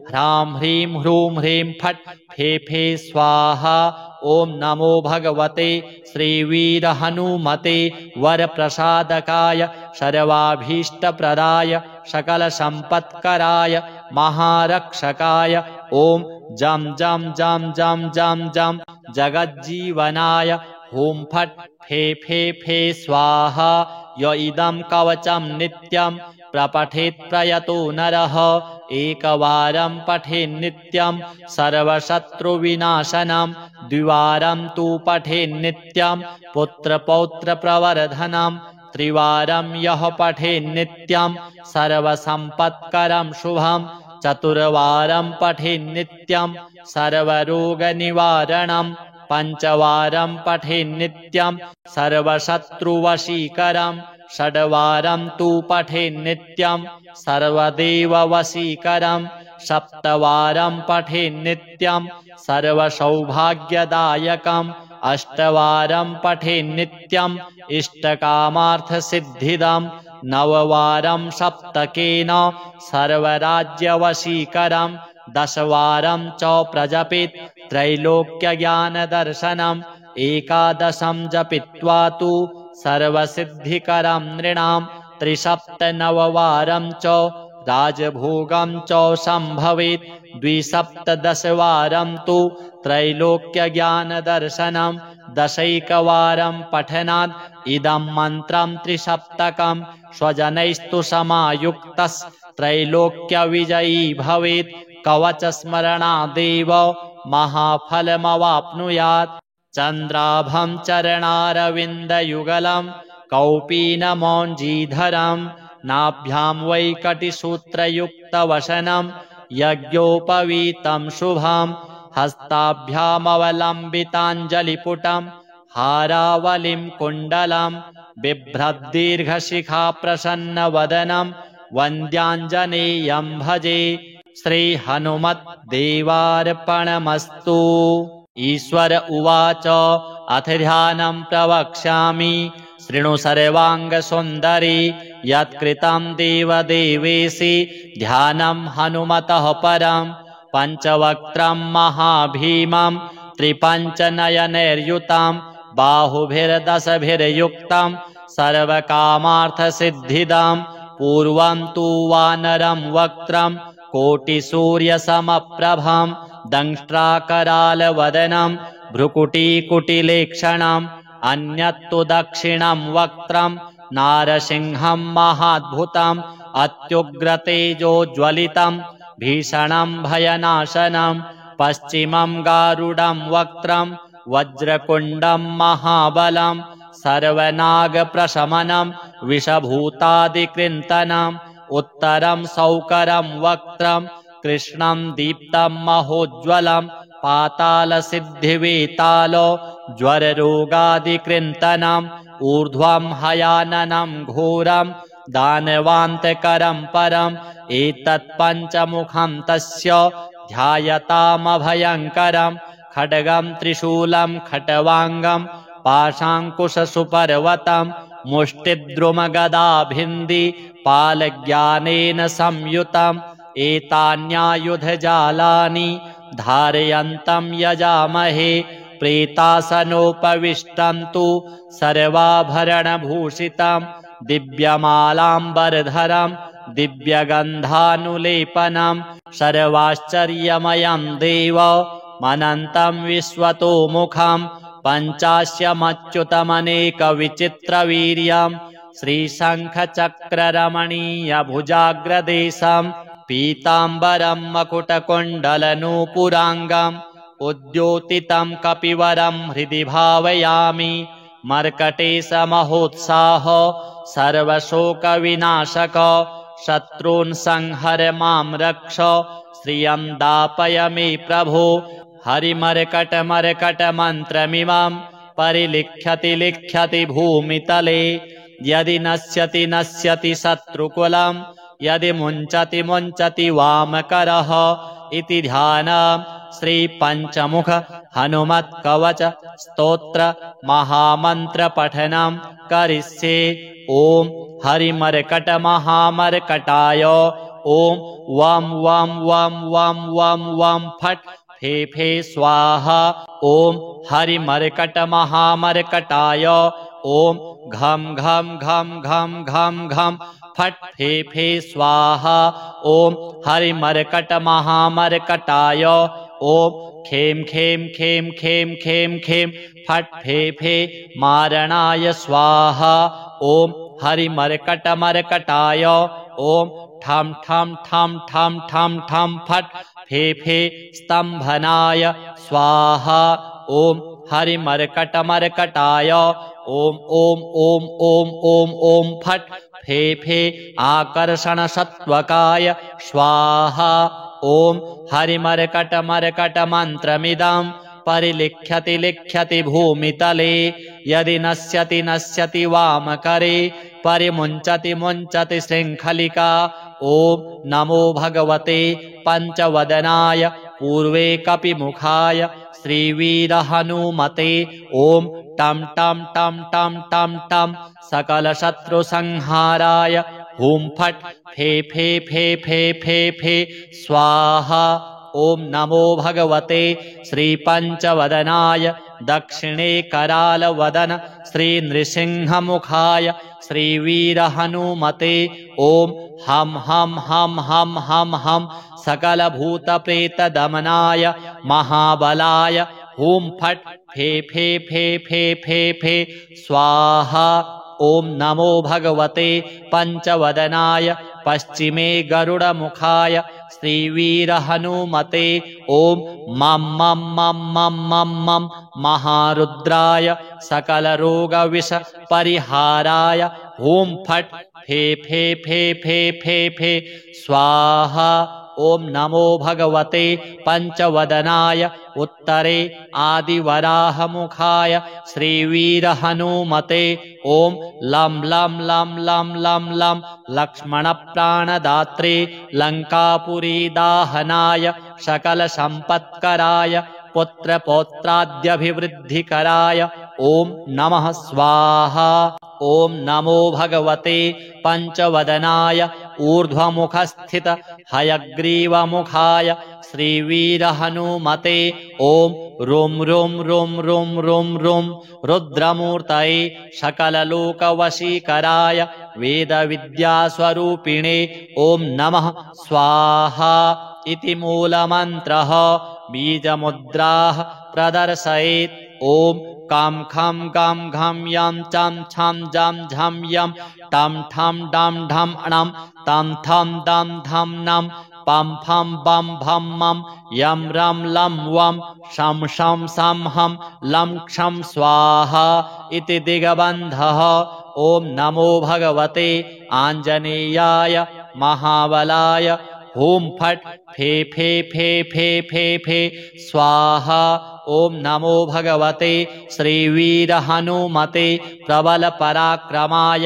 ह्रां ह्रीं ह्रूं ह्रीं फट् फे फे स्वाहा। ॐ नमो भगवते श्रीवीरहनुमते वरप्रसादकाय सर्वाभीष्टप्रदाय सकलसम्पत्कराय महारक्षकाय ॐ जं जगज्जीवनाय हुं फट् फे स्वाहा। य इदं कवचं नित्यं प्रपठेत् प्रयतो नरः एकवारं पठेन्नित्यं सर्वशत्रुविनाशनं द्विवारं तु पठेन्नित्यं पुत्रपौत्रप्रवर्धनं त्रिवारं यः पठेन्नित्यं सर्वसम्पत्करं शुभं चतुर्वारं पठेन्नित्यं सर्वरोगनिवारणं पञ्चवारं पठेन्नित्यं सर्वशत्रुवशीकरं षड्वारं तु पठेन्नित्यं सर्वदेववशीकरं सप्तवारं पठेन्नित्यं सर्वसौभाग्यदायकम् अष्टवारं पठेन्नित्यं इष्टकामार्थसिद्धिदं नववारं सप्तकेन सर्वराज्यवशीकरं दशवारं च प्रजपेत् त्रैलोक्यज्ञानदर्शनं एकादशं जपित्वा तु सर्वसिद्धिकरं नृणां त्रिसप्तनववारं च राजभोगं च सम्भवेत् द्विसप्तदशवारं तु त्रैलोक्यज्ञानदर्शनं दशैकवारं पठनात् इदं मन्त्रं त्रिसप्तकं स्वजनैस्तु समायुक्तस्त्रैलोक्यविजयी भवेत् कवचस्मरणादेव महाफलमवाप्नुयात् चन्द्राभं चरणारविन्दयुगलं कौपीनमौञ्जीधरं नाभ्यां वैकटिसूत्रयुक्तवसनं यज्ञोपवीतं शुभं हस्ताभ्यामवलम्बिताञ्जलिपुटं हारावलिं कुण्डलं बिभ्रद्दीर्घशिखाप्रसन्नवदनं वन्द्याञ्जनेयं भजे। श्रीहनुमद्देवार्पणमस्तु। ईश्वर उवाच अथ ध्यानं प्रवक्ष्यामि शृणु सर्वाङ्गसुन्दरी यत्कृतं देवदेवेशि ध्यानं हनुमतः परं पञ्चवक्त्रं महाभीमं त्रिपञ्चनयनैर्युतं बाहुभिर्दशभिर्युक्तं सर्वकामार्थसिद्धिदं पूर्वं तु वानरं वक्त्रं कोटिसूर्यसमप्रभं दंष्ट्राकरालवदनं भ्रुकुटीकुटिलेक्षणम् अन्यत्तु दक्षिणं वक्त्रं नारसिंहं महाद्भुतम् अत्युग्रतेजोज्वलितं भीषणं भयनाशनं पश्चिमं गारुडं वक्त्रं वज्रकुण्डं महाबलं सर्वनागप्रशमनं विषभूतादिकृन्तनं उत्तरं सौकरं वक्त्रं कृष्णं दीप्तं महोज्ज्वलं पातालसिद्धिवेतालो ज्वररोगादिकृन्तनम् ऊर्ध्वं हयाननं घोरं दानवान्तकरं परम् एतत्पञ्चमुखं तस्य ध्यायतामभयङ्करं खड्गं त्रिशूलं खट्वाङ्गं पाशाङ्कुशसुपर्वतं मुष्टिद्रुमगदाभिन्धि पालज्ञानेन संयुतम् एतान्यायुधजालानि धारयन्तं यजामहे प्रेतासनोपविष्टं तु सर्वाभरणभूषितं दिव्यमालाम्बरधरं दिव्यगन्धानुलेपनं सर्वाश्चर्यमयं देवमनन्तं विश्वतोमुखं पञ्चास्यमच्युतमनेकविचित्रवीर्यं श्रीशङ्खचक्ररमणीयभुजाग्रदेशं पीताम्बरं मकुटकुण्डलनूपुराङ्गम् उद्योतितं कपिवरं हृदि भावयामि मर्कटेशमहोत्साह सर्वशोकविनाशक शत्रून् संहर मां रक्ष श्रियं दापय मे प्रभो हरिमर्कटमर्कटमन्त्रमिमां परिलिख्यति लिख्यति भूमितले यदि नश्यति नश्यति शत्रुकुलं यदि मुञ्चति मुञ्चति वामकरः इति ध्यानं श्रीपञ्चमुख हनुमत्कवच स्तोत्र महामन्त्रपठनं करिष्ये। ॐ हरिमर्कटमहामर्कटाय ॐ वं वं वं वं वं वं फट् फे फे स्वाहा। ॐ हरिमर्कटमहामर्कटाय ॐ घं घं घं घं घं घं फट् फे फे स्वाहा। ॐ हरिमर्कटमहामर्कटाय ॐ खें खें खें खें खें खें फट् फे फे मारणाय स्वाहा। ॐ हरिमर्कटमर्कटाय ॐ ठं ठं ठं ठं ठं ठं फट् फे फे स्तम्भनाय स्वाहा। ॐ हरिमर्कटमर्कटाय ॐ ॐ ॐ ॐ ॐ ॐ फट् फे फे आकर्षणसत्त्वकाय स्वाहा। ॐ हरिमर्कटमर्कटमन्त्रमिदं परिलिख्यति लिख्यति भूमितले यदि नश्यति नश्यति वामकरे परिमुञ्चति मुञ्चति शृङ्खलिका। ॐ नमो भगवते पञ्चवदनाय पूर्वे कपिमुखाय श्रीवीरहनुमते ॐ टं टं टं टं टं टं सकलशत्रुसंहाराय हुं फट् फे फे फे फे फे फे स्वाहा। ॐ नमो भगवते श्रीपञ्चवदनाय दक्षिणे करालवदन श्रीनृसिंहमुखाय श्रीवीरहनुमते ॐ हं हं हं हं हं हं सकलभूतप्रेतदमनाय महाबलाय हुं फट् फे फे फे फे फे फे स्वाहा। ॐ नमो भगवते पञ्चवदनाय पश्चिमे गरुडमुखाय श्रीवीरहनुमते ॐ मं मं मं मं मं मं महारुद्राय सकलरोगविषपरिहाराय हुं फट् फे फे फे फे फे फे स्वाहा। ॐ नमो भगवते पञ्चवदनाय उत्तरे आदिवराहमुखाय श्रीवीरहनुमते ॐ लं लं लं लं लं लं लक्ष्मणप्राणदात्रे लङ्कापुरीदाहनाय सकलसम्पत्कराय पुत्रपौत्राद्यभिवृद्धिकराय ॐ नमः स्वाहा। ॐ नमो भगवते पञ्चवदनाय ऊर्ध्वमुखस्थित हयग्रीवमुखाय श्रीवीरहनुमते ॐ रुं रुं रुं रुं रुं रुं रुद्रमूर्तये सकललोकवशीकराय वेदविद्यास्वरूपिणे ॐ नमः स्वाहा इति मूलमन्त्रः बीजमुद्राः प्रदर्शयेत्। ॐ कां खं गां घं यां चां छां जां झं यं टं ठं डं ढं णं तं थं दं धं नं पं फं बं भं मं यं रं लं वं शं शं सं हं लं क्षं स्वाहा इति दिग्बन्धः। ॐ नमो भगवते आञ्जनेयाय महाबलाय हुं फट् फे फे फे फे फे फे स्वाहा। ॐ नमो भगवते श्रीवीरहनुमते प्रबलपराक्रमाय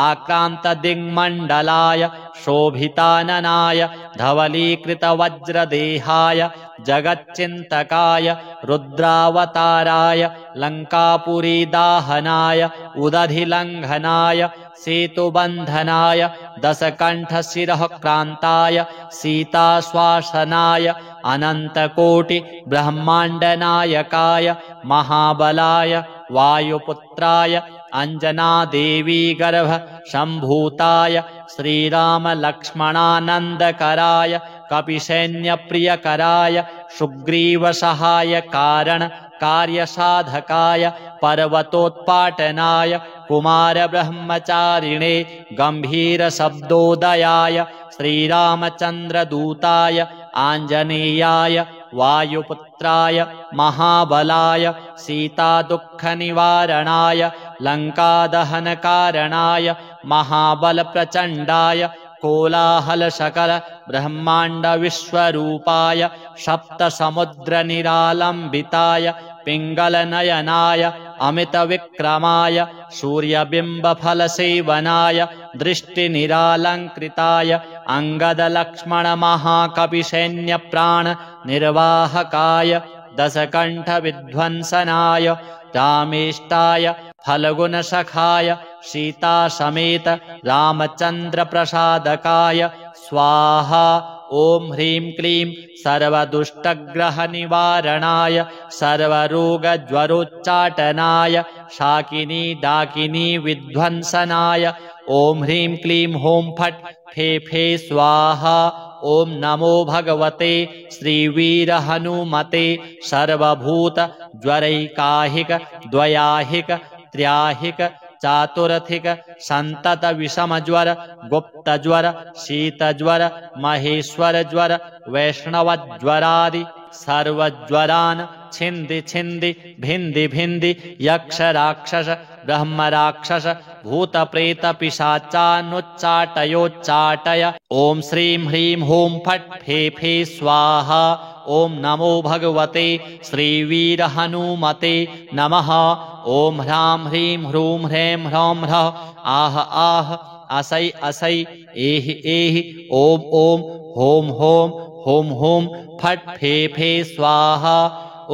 आक्रान्तदिङ्मण्डलाय शोभिताननाय धवलीकृतवज्रदेहाय जगच्चिन्तकाय रुद्रावताराय लङ्कापुरीदाहनाय उदधिलङ्घनाय सेतुबन्धनाय दशकण्ठशिरः क्रान्ताय सीताश्वासनाय अनन्तकोटिब्रह्माण्डनायकाय महाबलाय वायुपुत्राय अञ्जनादेवीगर्भ सम्भूताय श्रीरामलक्ष्मणानन्दकराय कपिसैन्यप्रियकराय सुग्रीवसहायकारण कार्यसाधकाय पर्वतोत्पाटनाय कुमारब्रह्मचारिणे गम्भीरशब्दोदयाय श्रीरामचन्द्रदूताय आञ्जनेयाय वायुपुत्राय महाबलाय सीतादुःखनिवारणाय लङ्कादहनकारणाय महाबलप्रचण्डाय कोलाहल सकल ब्रह्मांड विश्वरूपाय सप्तसमुद्रनिरालम्बिताय पिङ्गलनयनाय अमितविक्रमाय सूर्यबिम्बफलसेवनाय दृष्टिनिरालङ्कृताय अङ्गदलक्ष्मणमहाकपिसैन्यप्राण निर्वाहकाय दशकण्ठविध्वंसनाय रामेष्टाय फल्गुनसखाय सीतासमेत रामचन्द्रप्रसादकाय स्वाहा। ॐ ह्रीं क्लीं सर्वदुष्टग्रहनिवारणाय सर्वरोगज्वरोच्चाटनाय शाकिनी डाकिनी विध्वंसनाय ॐ ह्रीं क्लीं हूं फट् फे फे स्वाहा। ॐ नमो भगवते श्रीवीरहनुमते सर्वभूतज्वरैकाहिक द्वयाहिक त्र्याहिक चातुरथिक संतत विषमज्वर गुप्तज्वर शीतज्वर महेश्वरज्वर वैष्णवज्वरादि सर्वज्वरान् छिन्दि छिन्दि भिन्दि भिन्दि यक्ष राक्षस ब्रह्म राक्षस भूतप्रेत पिशाचानुच्चाटयोच्चाटय। ॐ श्रीं ह्रीं हूं फट् फे फे स्वाहा। ॐ नमो भगवते श्रीवीरहनुमते नमः। ॐ ह्रां ह्रीं ह्रूं ह्रैं ह्रौं ह्रः आह आह असै असै एहि एहि ॐ ॐ हों हों हों हों फट् फे फे स्वाहा।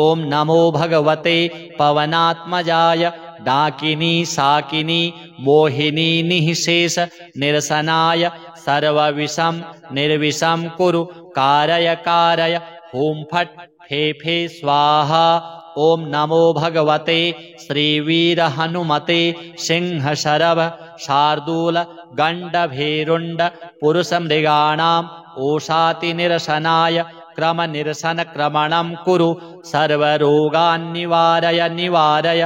ॐ नमो भगवते पवनात्मजाय डाकिनी शाकिनी मोहिनी निःशेष निरसनाय सर्वविषं निर्विषं कुरु कारय कारय हूं फट् फे फे स्वाहा। ॐ नमो भगवते श्रीवीरहनुमते सिंहशरभ शार्दूल गण्डभेरुण्ड पुरुषमृगाणाम् ओषातिनिरसनाय क्रमनिरसनक्रमणं कुरु सर्वरोगान् निवारय निवारय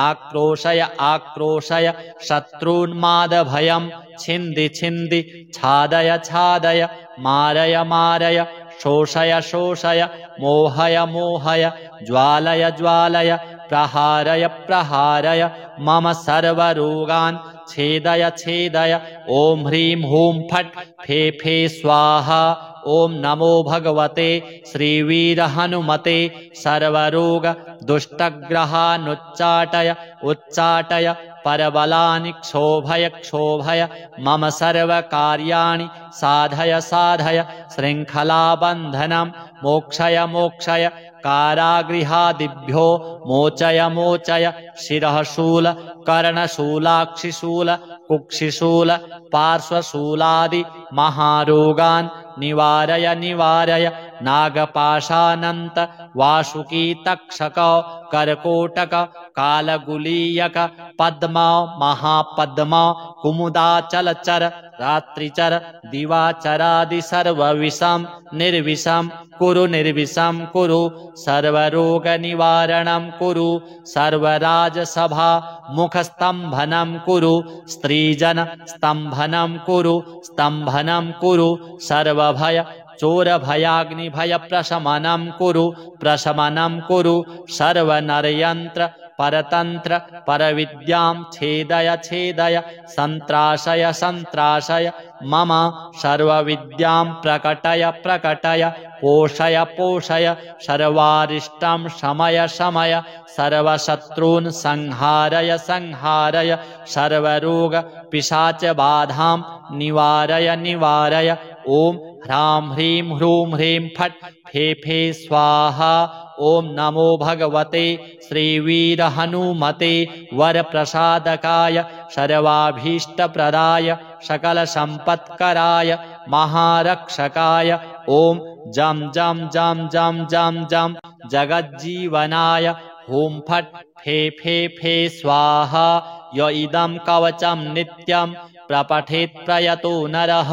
आक्रोशय आक्रोशय शत्रून्मादभयं छिन्दि छिन्दि छादय छादय मारय मारय शोषय शोषय मोहय मोहय ज्वालय ज्वालय प्रहारय प्रहारय मम सर्वरोगान् छेदय छेदय। ॐ ह्रीं हूं फट् फे फे स्वाहा। ॐ नमो भगवते श्रीवीरहनुमते सर्वरोग दुष्टग्रहानुच्चाटय उच्चाटय परबलानि क्षोभय क्षोभय मम सर्वकार्याणि साधय साधय शृङ्खलाबन्धनं मोक्षय मोक्षय कारागृहादिभ्यो मोचय मोचय शिरःशूल कर्णशूलाक्षिशूल कुक्षिशूल पार्श्वशूलादि महारोगान् निवारय निवारय नागपाशानन्त वासुकी तक्षक कर्कोटक कालगुलीयक पद्म महापद्म कुमुदाचलचर रात्रिचर दिवाचरादि सर्वविषं निर्विषं कुरु निर्विषं कुरु सर्वरोगनिवारणं कुरु सर्वराजसभा मुखस्तम्भनं कुरु स्त्रीजन स्तम्भनं कुरु स्तम्भनं कुरु सर्वभय चोरभयाग्निभय प्रशमनं कुरु प्रशमनं कुरु सर्वनरयन्त्र परतन्त्र परविद्यां छेदय छेदय सन्त्राशय सन्त्राशय मम सर्वविद्यां प्रकटय प्रकटय पोषय पोषय सर्वारिष्टं शमय शमय सर्वशत्रून् संहारय संहारय सर्वरोग पिशाचबाधां निवारय निवारय। ॐ ह्रां ह्रीं ह्रूं ह्रीं फट् फे फे स्वाहा। ॐ नमो भगवते श्रीवीरहनुमते वरप्रसादकाय सर्वाभीष्टप्रदाय सकलसम्पत्कराय महारक्षकाय ॐ जं जं जं जं जं जं जगज्जीवनाय हूं फट् फे फे फे स्वाहा। य इदं कवचं नित्यं प्रपठेत् प्रयतो नरः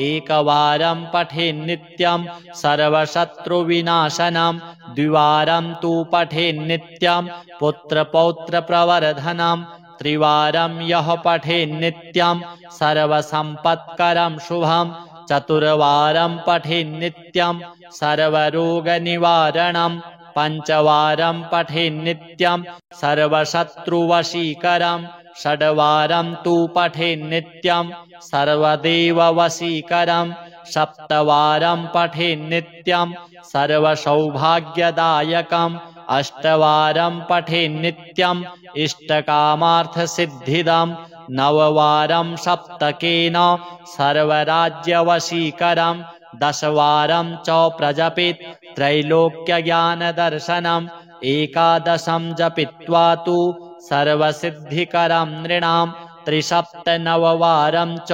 एकवारं पठेन्नित्यं सर्वशत्रुविनाशनं द्विवारं तु पठेन्नित्यं पुत्रपौत्रप्रवर्धनं त्रिवारं यः पठेन्नित्यं सर्वसम्पत्करं शुभं चतुर्वारं पठेन्नित्यं सर्वरोगनिवारणं पञ्चवारं पठेन्नित्यं सर्वशत्रुवशीकरं षड्वारं तु पठेन्नित्यं सर्वदेववशीकरं सप्तवारं पठेन्नित्यं सर्वसौभाग्यदायकम् अष्टवारं पठेन्नित्यं इष्टकामार्थसिद्धिदं नववारं सप्तकेन सर्वराज्यवशीकरं दशवारं च प्रजपेत् त्रैलोक्यज्ञानदर्शनम् एकादशं जपित्वा तु सर्वसिद्धिकरं नृणां त्रिसप्तनववारं च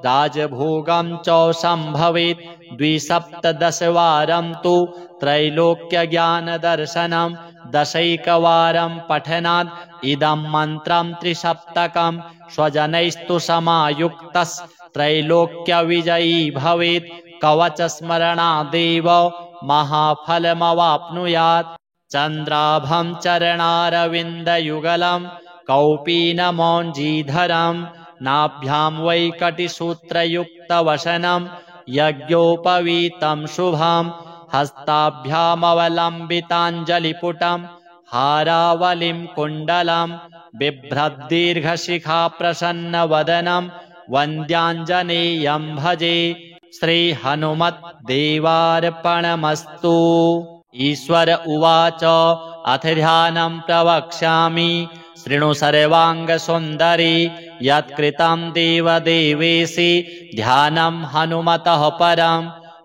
राजभोगं च सम्भवेत् द्विसप्तदशवारं तु त्रैलोक्यज्ञानदर्शनं दशैकवारं पठनात् इदं मन्त्रं त्रिसप्तकं स्वजनैस्तु समायुक्तस्त्रैलोक्यविजयी भवेत् कवचस्मरणादेव महाफलमवाप्नुयात् चन्द्राभं चरणारविन्दयुगलं कौपीनमौञ्जीधरं नाभ्यां वैकटिसूत्रयुक्तवसनं यज्ञोपवीतं शुभं हस्ताभ्यामवलम्बिताञ्जलिपुटं हारावलिं कुण्डलं बिभ्रद्दीर्घशिखाप्रसन्नवदनं वन्द्याञ्जनेयं भजे श्रीहनुमद्देवार्पणमस्तु। ईश्वर उवाच अथ ध्यानं प्रवक्ष्यामि शृणु सर्वाङ्गसुन्दरी यत्कृतं देवदेवेशि ध्यानं हनुमतः परं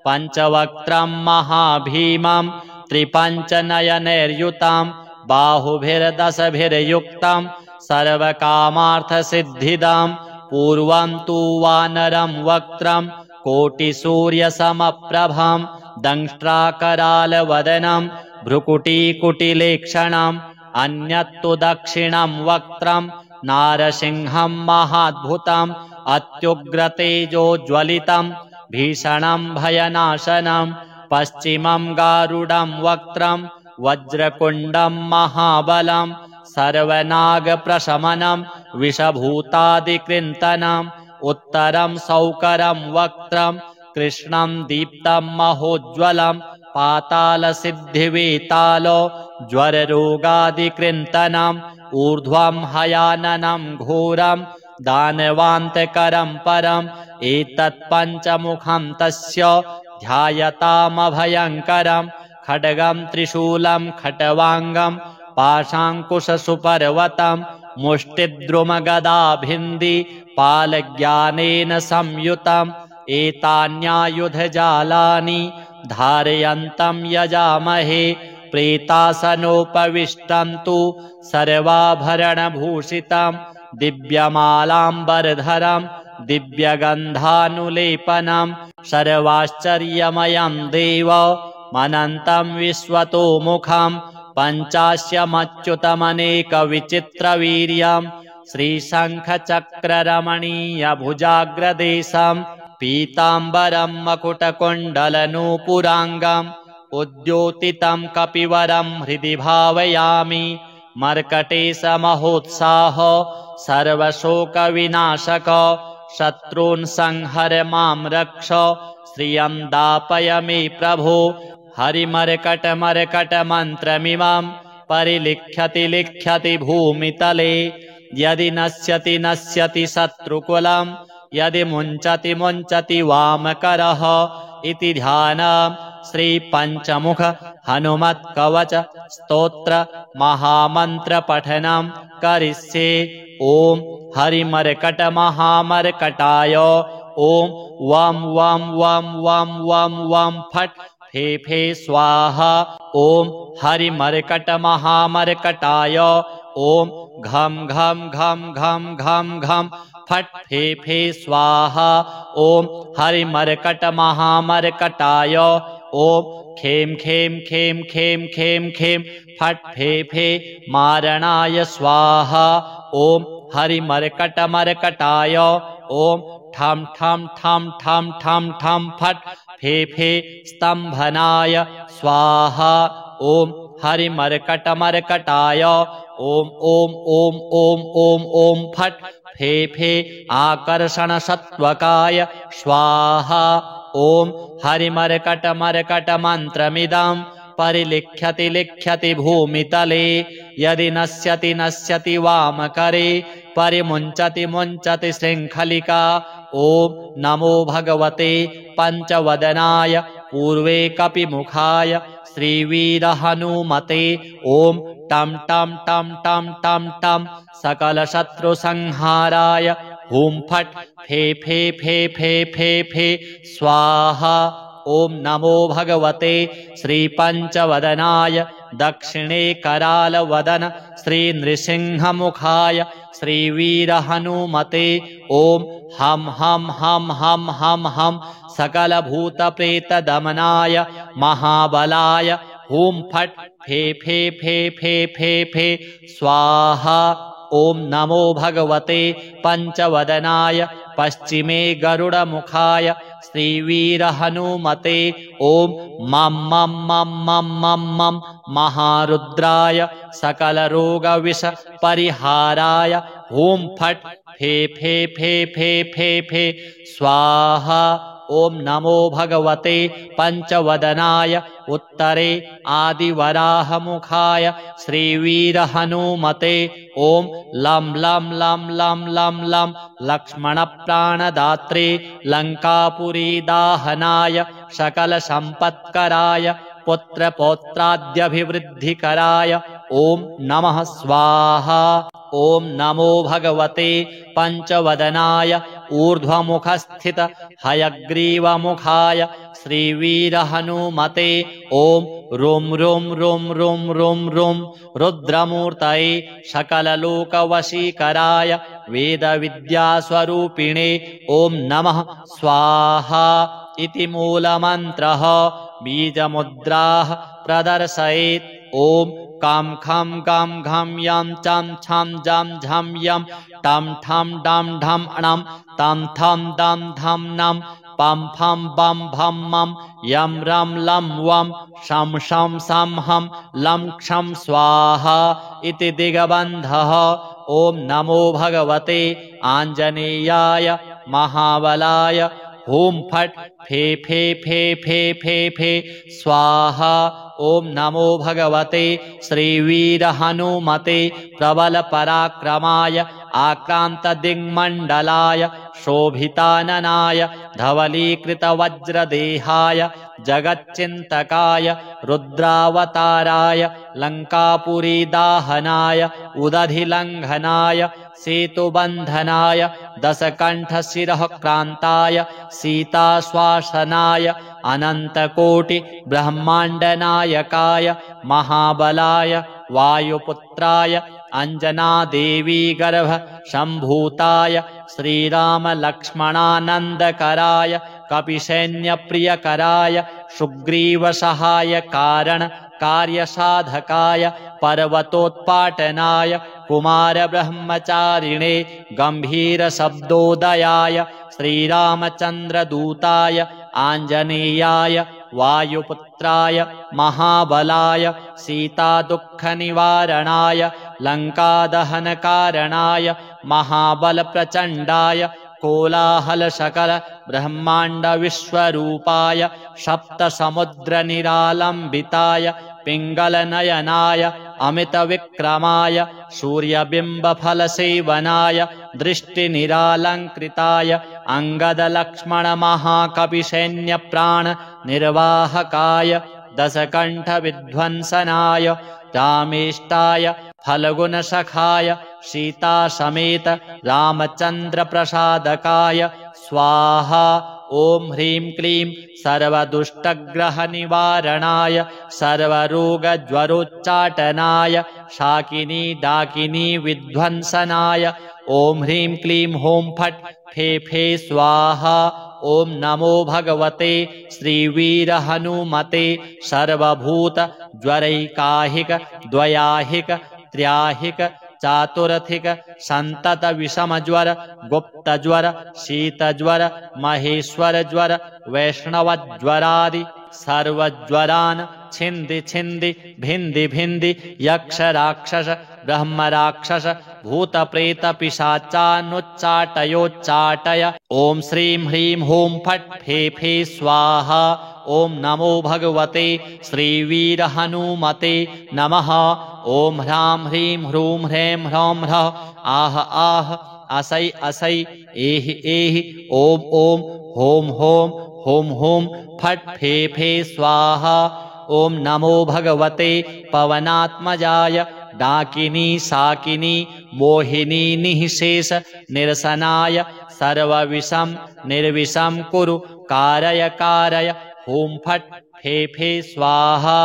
पञ्चवक्त्रं महाभीमं त्रिपञ्चनयनैर्युतं बाहुभिर्दशभिर्युक्तं सर्वकामार्थसिद्धिदं पूर्वं तु वानरं वक्त्रं कोटिसूर्यसमप्रभं दंष्ट्राकरालवदनं भ्रुकुटीकुटिलेक्षणम् अन्यत्तु दक्षिणं वक्त्रं नारसिंहं महाद्भुतम् अत्युग्रतेजोज्वलितं भीषणं भयनाशनं पश्चिमं गारुडं वक्त्रं वज्रकुण्डं महाबलं सर्वनागप्रशमनं विषभूतादिकृन्तनम् उत्तरं सौकरं वक्त्रं कृष्णं दीप्तं महोज्ज्वलं पातालसिद्धिवेतालो ज्वररोगादिकृन्तनम् ऊर्ध्वं हयाननं घोरं दानवान्तकरं परम् एतत्पञ्चमुखं तस्य ध्यायतामभयङ्करं खड्गं त्रिशूलं खट्वाङ्गं पाशाङ्कुशसुपर्वतं मुष्टिद्रुमगदाभिन्धि पालज्ञानेन संयुतम् एतान्यायुधजालानि धारयन्तं यजामहे प्रेतासनोपविष्टं तु सर्वाभरणभूषितं दिव्यमालाम्बरधरं दिव्यगन्धानुलेपनं सर्वाश्चर्यमयं देवमनन्तं विश्वतोमुखं पञ्चास्यमच्युतमनेकविचित्रवीर्यं श्रीशङ्खचक्ररमणीयभुजाग्रदेशं पीताम्बरं मकुटकुण्डलनूपुराङ्गम् उद्योतितं कपिवरं हृदि भावयामि मर्कटेशमहोत्साह सर्वशोकविनाशक शत्रून् संहर मां रक्ष श्रियं दापय मे प्रभो हरिमर्कटमर्कटमन्त्रमिमं परिलिख्यति लिख्यति भूमितले यदि नश्यति नश्यति शत्रुकुलं यदि मुञ्चति मुञ्चति वामकरः इति ध्यानं श्रीपञ्चमुख हनुमत्कवच स्तोत्र महामन्त्रपठनं करिष्ये। ॐ हरिमर्कटमहामर्कटाय ॐ वं वं वं वं वं वं फट् फे फे स्वाहा ॐ हरिमर्कटमहामर्कटाय ॐ घं घं घं घं घं घं फट् फे फे स्वाहा ॐ हरिमर्कटमहामर्कटाय ॐ खें खें खें खें खें खें फट् फे फे मारणाय स्वाहा ॐ हरिमर्कटमर्कटाय ॐ ठं ठं ठं ठं ठं ठं फट् फे फे स्तम्भनाय स्वाहा ॐ हरिमर्कटमर्कटाय ॐ ॐ ॐ ॐ ॐ ॐ फट् फे फे आकर्षणसत्त्वकाय स्वाहा ॐ हरिमर्कटमर्कटमन्त्रमिदं परिलिख्यति लिख्यति भूमितले यदि नश्यति नश्यति वामकरे परिमुञ्चति मुञ्चति शृङ्खलिका ॐ नमो भगवते पञ्चवदनाय पूर्वे कपिमुखाय श्रीवीरहनुमते ॐ टं टं टं टं टं टं सकलशत्रुसंहाराय हुं फट् फे फे फे फे फे फे स्वाहा ॐ नमो भगवते श्रीपञ्चवदनाय दक्षिणे करालवदन श्रीनृसिंहमुखाय श्रीवीरहनुमते ॐ हं हं हं हं हं हं सकलभूतप्रेतदमनाय महाबलाय हुं फट् फे फे फे फे फे फे स्वाहा ॐ नमो भगवते पञ्चवदनाय पश्चिमे गरुडमुखाय श्रीवीरहनुमते ॐ मं मं मं मं मं मं महारुद्राय सकलरोगविषपरिहाराय हुं फट् फे फे फे फे फे फे स्वाहा ॐ नमो भगवते पञ्चवदनाय उत्तरे आदिवराहमुखाय श्रीवीरहनुमते ॐ लं लं लं लं लं लं लक्ष्मणप्राणदात्रे लङ्कापुरीदाहनाय सकलसम्पत्कराय पुत्रपौत्राद्यभिवृद्धिकराय ॐ नमः स्वाहा ॐ नमो भगवते पञ्चवदनाय ऊर्ध्वमुखस्थित हयग्रीवमुखाय श्रीवीरहनुमते ॐ रुं रुं रुं रुं रुं रुं रुद्रमूर्तये सकललोकवशीकराय वेदविद्यास्वरूपिणे ॐ नमः स्वाहा इति मूलमन्त्रः बीजमुद्राः प्रदर्शयेत् ॐ कां खं गां घं यां चां छां जां झं यं टं ठं डां ढं णं तं थं दं धं नं पं फं बं भं मं यं रं लं वं शं शं सं हं लं क्षं स्वाहा इति दिग्बन्धः ॐ नमो भगवते आञ्जनेयाय महाबलाय हुं फट् फे फे फे फे फे फे स्वाहा ॐ नमो भगवते श्रीवीरहनुमते प्रबलपराक्रमाय आक्रान्तदिङ्मण्डलाय शोभिताननाय धवलीकृतवज्रदेहाय जगच्चिन्तकाय रुद्रावताराय लङ्कापुरीदाहनाय उदधिलङ्घनाय सेतुबन्धनाय दशकण्ठशिरः क्रान्ताय सीताश्वासनाय अनन्तकोटि ब्रह्माण्डनायकाय महाबलाय वायुपुत्राय अञ्जनादेवीगर्भ सम्भूताय श्रीरामलक्ष्मणानन्दकराय कपिसैन्यप्रियकराय सुग्रीवसहायकारण कार्यसाधकाय पर्वतोत्पाटनाय कुमारब्रह्मचारिणे गम्भीरशब्दोदयाय श्रीरामचन्द्रदूताय आञ्जनेयाय वायुपुत्राय महाबलाय सीतादुःखनिवारणाय लङ्कादहनकारणाय महाबलप्रचण्डाय कोलाहलसकल ब्रह्माण्डविश्वरूपाय सप्तसमुद्रनिरालम्बिताय पिङ्गलनयनाय अमितविक्रमाय सूर्यबिम्बफलसेवनाय दृष्टिनिरालङ्कृताय अङ्गदलक्ष्मणमहाकपिसैन्यप्राणनिर्वाहकाय दशकण्ठविध्वंसनाय रामेष्टाय फल्गुनसखाय सीतासमेत रामचन्द्रप्रसादकाय स्वाहा ॐ ह्रीं क्लीं सर्वदुष्टग्रहनिवारणाय सर्वरोगज्वरोच्चाटनाय शाकिनी डाकिनी विध्वंसनाय ॐ ह्रीं क्लीं हूं फट् फे फे स्वाहा ॐ नमो भगवते श्रीवीरहनुमते सर्वभूतज्वरैकाहिक द्वयाहिक त्र्याहिक चातुरथिक संतत विषमज्वर गुप्तज्वर शीतज्वर महेश्वरज्वर वैष्णवज्वरादि सर्वज्वरान् छिन्दि छिन्दि भिन्दि भिन्दि यक्ष राक्षस ब्रह्म राक्षस भूत प्रेत पिशाचानुच्चाटयोच्चाटय ॐ श्रीं ह्रीं हूं फट् फे फे स्वाहा ॐ नमो भगवते श्रीवीरहनुमते नमः। ॐ ह्रां ह्रीं ह्रूं ह्रैं ह्रौं ह्रः आह आह असै असै एहि एहि ॐ ॐ हों हों हों हों फट् फे फे स्वाहा। ॐ नमो भगवते पवनात्मजाय डाकिनी साकिनी मोहिनी निःशेष निरसनाय सर्वविषं निर्विषं कुरु कारय कारय हुं फट् फे फे स्वाहा।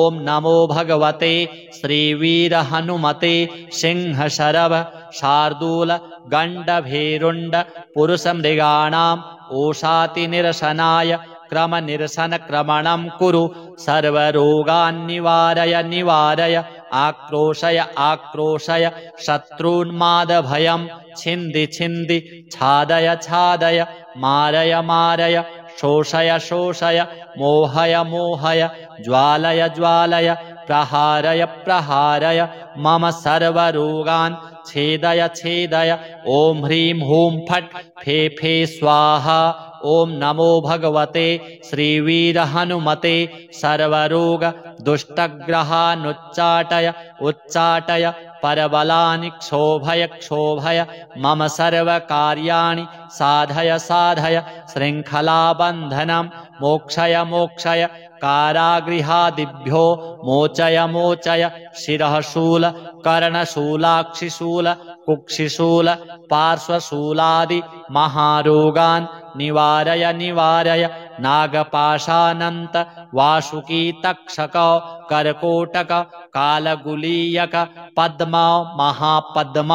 ॐ नमो भगवते श्रीवीरहनुमते सिंहशरभ शार्दूल गण्डभेरुण्ड पुरुषमृगाणाम् ओषातिनिरसनाय क्रमनिरसनक्रमणं कुरु सर्वरोगान्निवारय निवारय आक्रोशय आक्रोशय शत्रून्मादभयं छिन्दि छिन्दि छादय छादय मारय मारय शोषय शोषय मोहय मोहय ज्वालय ज्वालय प्रहारय प्रहारय मम सर्वरोगान् छेदय छेदय ॐ ह्रीं हुं फट् फे फे स्वाहा। ॐ नमो भगवते श्रीवीरहनुमते सर्वरोग दुष्टग्रहानुच्चाटय उच्चाटय परबलानि क्षोभय क्षोभय मम सर्वकार्याणि साधय साधय शृङ्खलाबन्धनं मोक्षय मोक्षय कारागृहादिभ्यो मोचय मोचय शिरःशूल कर्णशूलाक्षिशूल कुक्षिशूल पार्श्वशूलादि महारोगान् निवारय निवारय नागपाशानन्त वासुकी तक्षक कर्कोटक कालगुलीयक पद्म महापद्म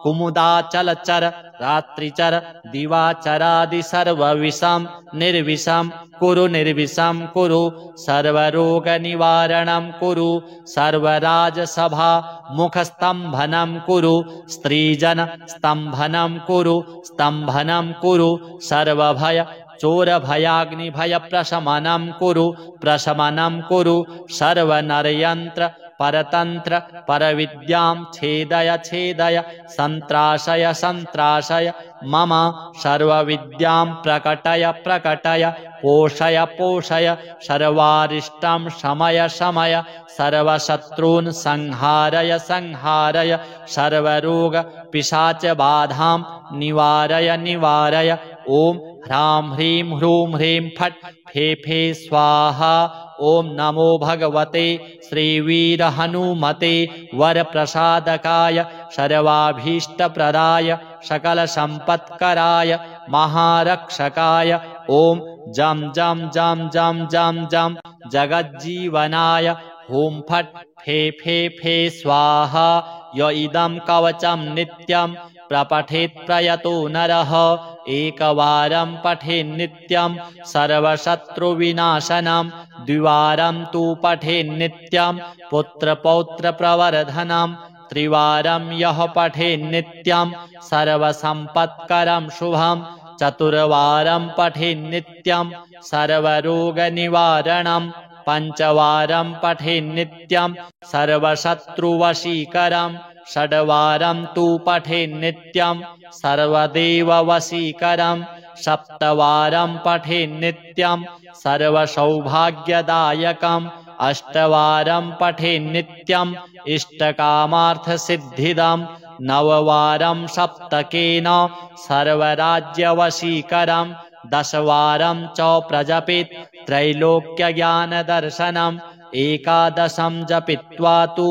कुमुदाचलचर रात्रिचर दिवाचरादि सर्वविषं निर्विषं कुरु निर्विषं कुरु सर्वरोगनिवारणं कुरु सर्वराजसभा मुखस्तम्भनं कुरु स्त्रीजन स्तम्भनं कुरु स्तम्भनं कुरु सर्वभय चोरभयाग्निभय प्रशमनं कुरु प्रशमनं कुरु सर्वनरयन्त्र परतन्त्र परविद्यां छेदय छेदय सन्त्राशय सन्त्राशय मम सर्वविद्यां प्रकटय प्रकटय पोषय पोषय सर्वारिष्टं शमय शमय सर्वशत्रून् संहारय संहारय सर्वरोग पिशाचबाधां निवारय निवारय ॐ ह्रां ह्रीं ह्रूं ह्रीं फट् फे फे स्वाहा। ॐ नमो भगवते श्रीवीरहनुमते वरप्रसादकाय सर्वाभीष्टप्रदाय सकलसम्पत्कराय महारक्षकाय ॐ जं जं जं जं जं जं जगज्जीवनाय हुं फट् फे फे फे स्वाहा। य इदं कवचं नित्यं प्रपठेत् प्रयतो नरः एकवारं पठेन्नित्यं सर्वशत्रुविनाशनं द्विवारं तु पठेन्नित्यं पुत्रपौत्रप्रवर्धनं त्रिवारं यः पठेन्नित्यं सर्वसम्पत्करं शुभं चतुर्वारं पठेन्नित्यं सर्वरोगनिवारणं पञ्चवारं पठेन्नित्यं सर्वशत्रुवशीकरं षड्वारं तु पठेन्नित्यं सर्वदेववशीकरं सप्तवारं पठेन्नित्यं सर्वसौभाग्यदायकम् अष्टवारं पठेन्नित्यं इष्टकामार्थसिद्धिदं नववारं सप्तकेन सर्वराज्यवशीकरं दशवारं च प्रजपेत् त्रैलोक्यज्ञानदर्शनम् एकादशं जपित्वा तु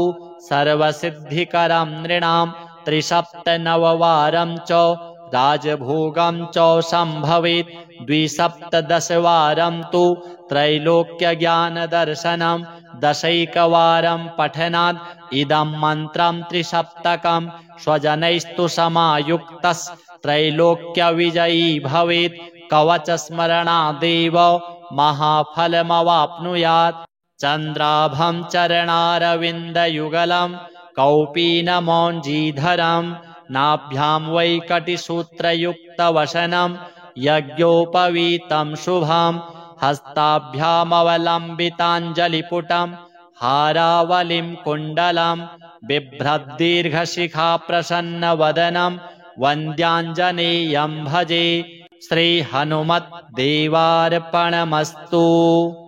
सर्वसिद्धिकरं नृणां त्रिसप्तनववारं च राजभोगं च सम्भवेत् द्विसप्तदशवारं तु त्रैलोक्यज्ञानदर्शनं दशैकवारं पठनात् इदं मन्त्रं त्रिसप्तकं स्वजनैस्तु समायुक्तस्त्रैलोक्यविजयी भवेत् कवचस्मरणादेव महाफलमवाप्नुयात् चन्द्राभं चरणारविन्दयुगलं कौपीनमौञ्जीधरं नाभ्यां वैकटिसूत्रयुक्तवसनं यज्ञोपवीतं शुभं हस्ताभ्यामवलम्बिताञ्जलिपुटं हारावलिं कुण्डलं बिभ्रद्दीर्घशिखाप्रसन्नवदनं वन्द्याञ्जनेयं भजे श्रीहनुमद्देवार्पणमस्तु।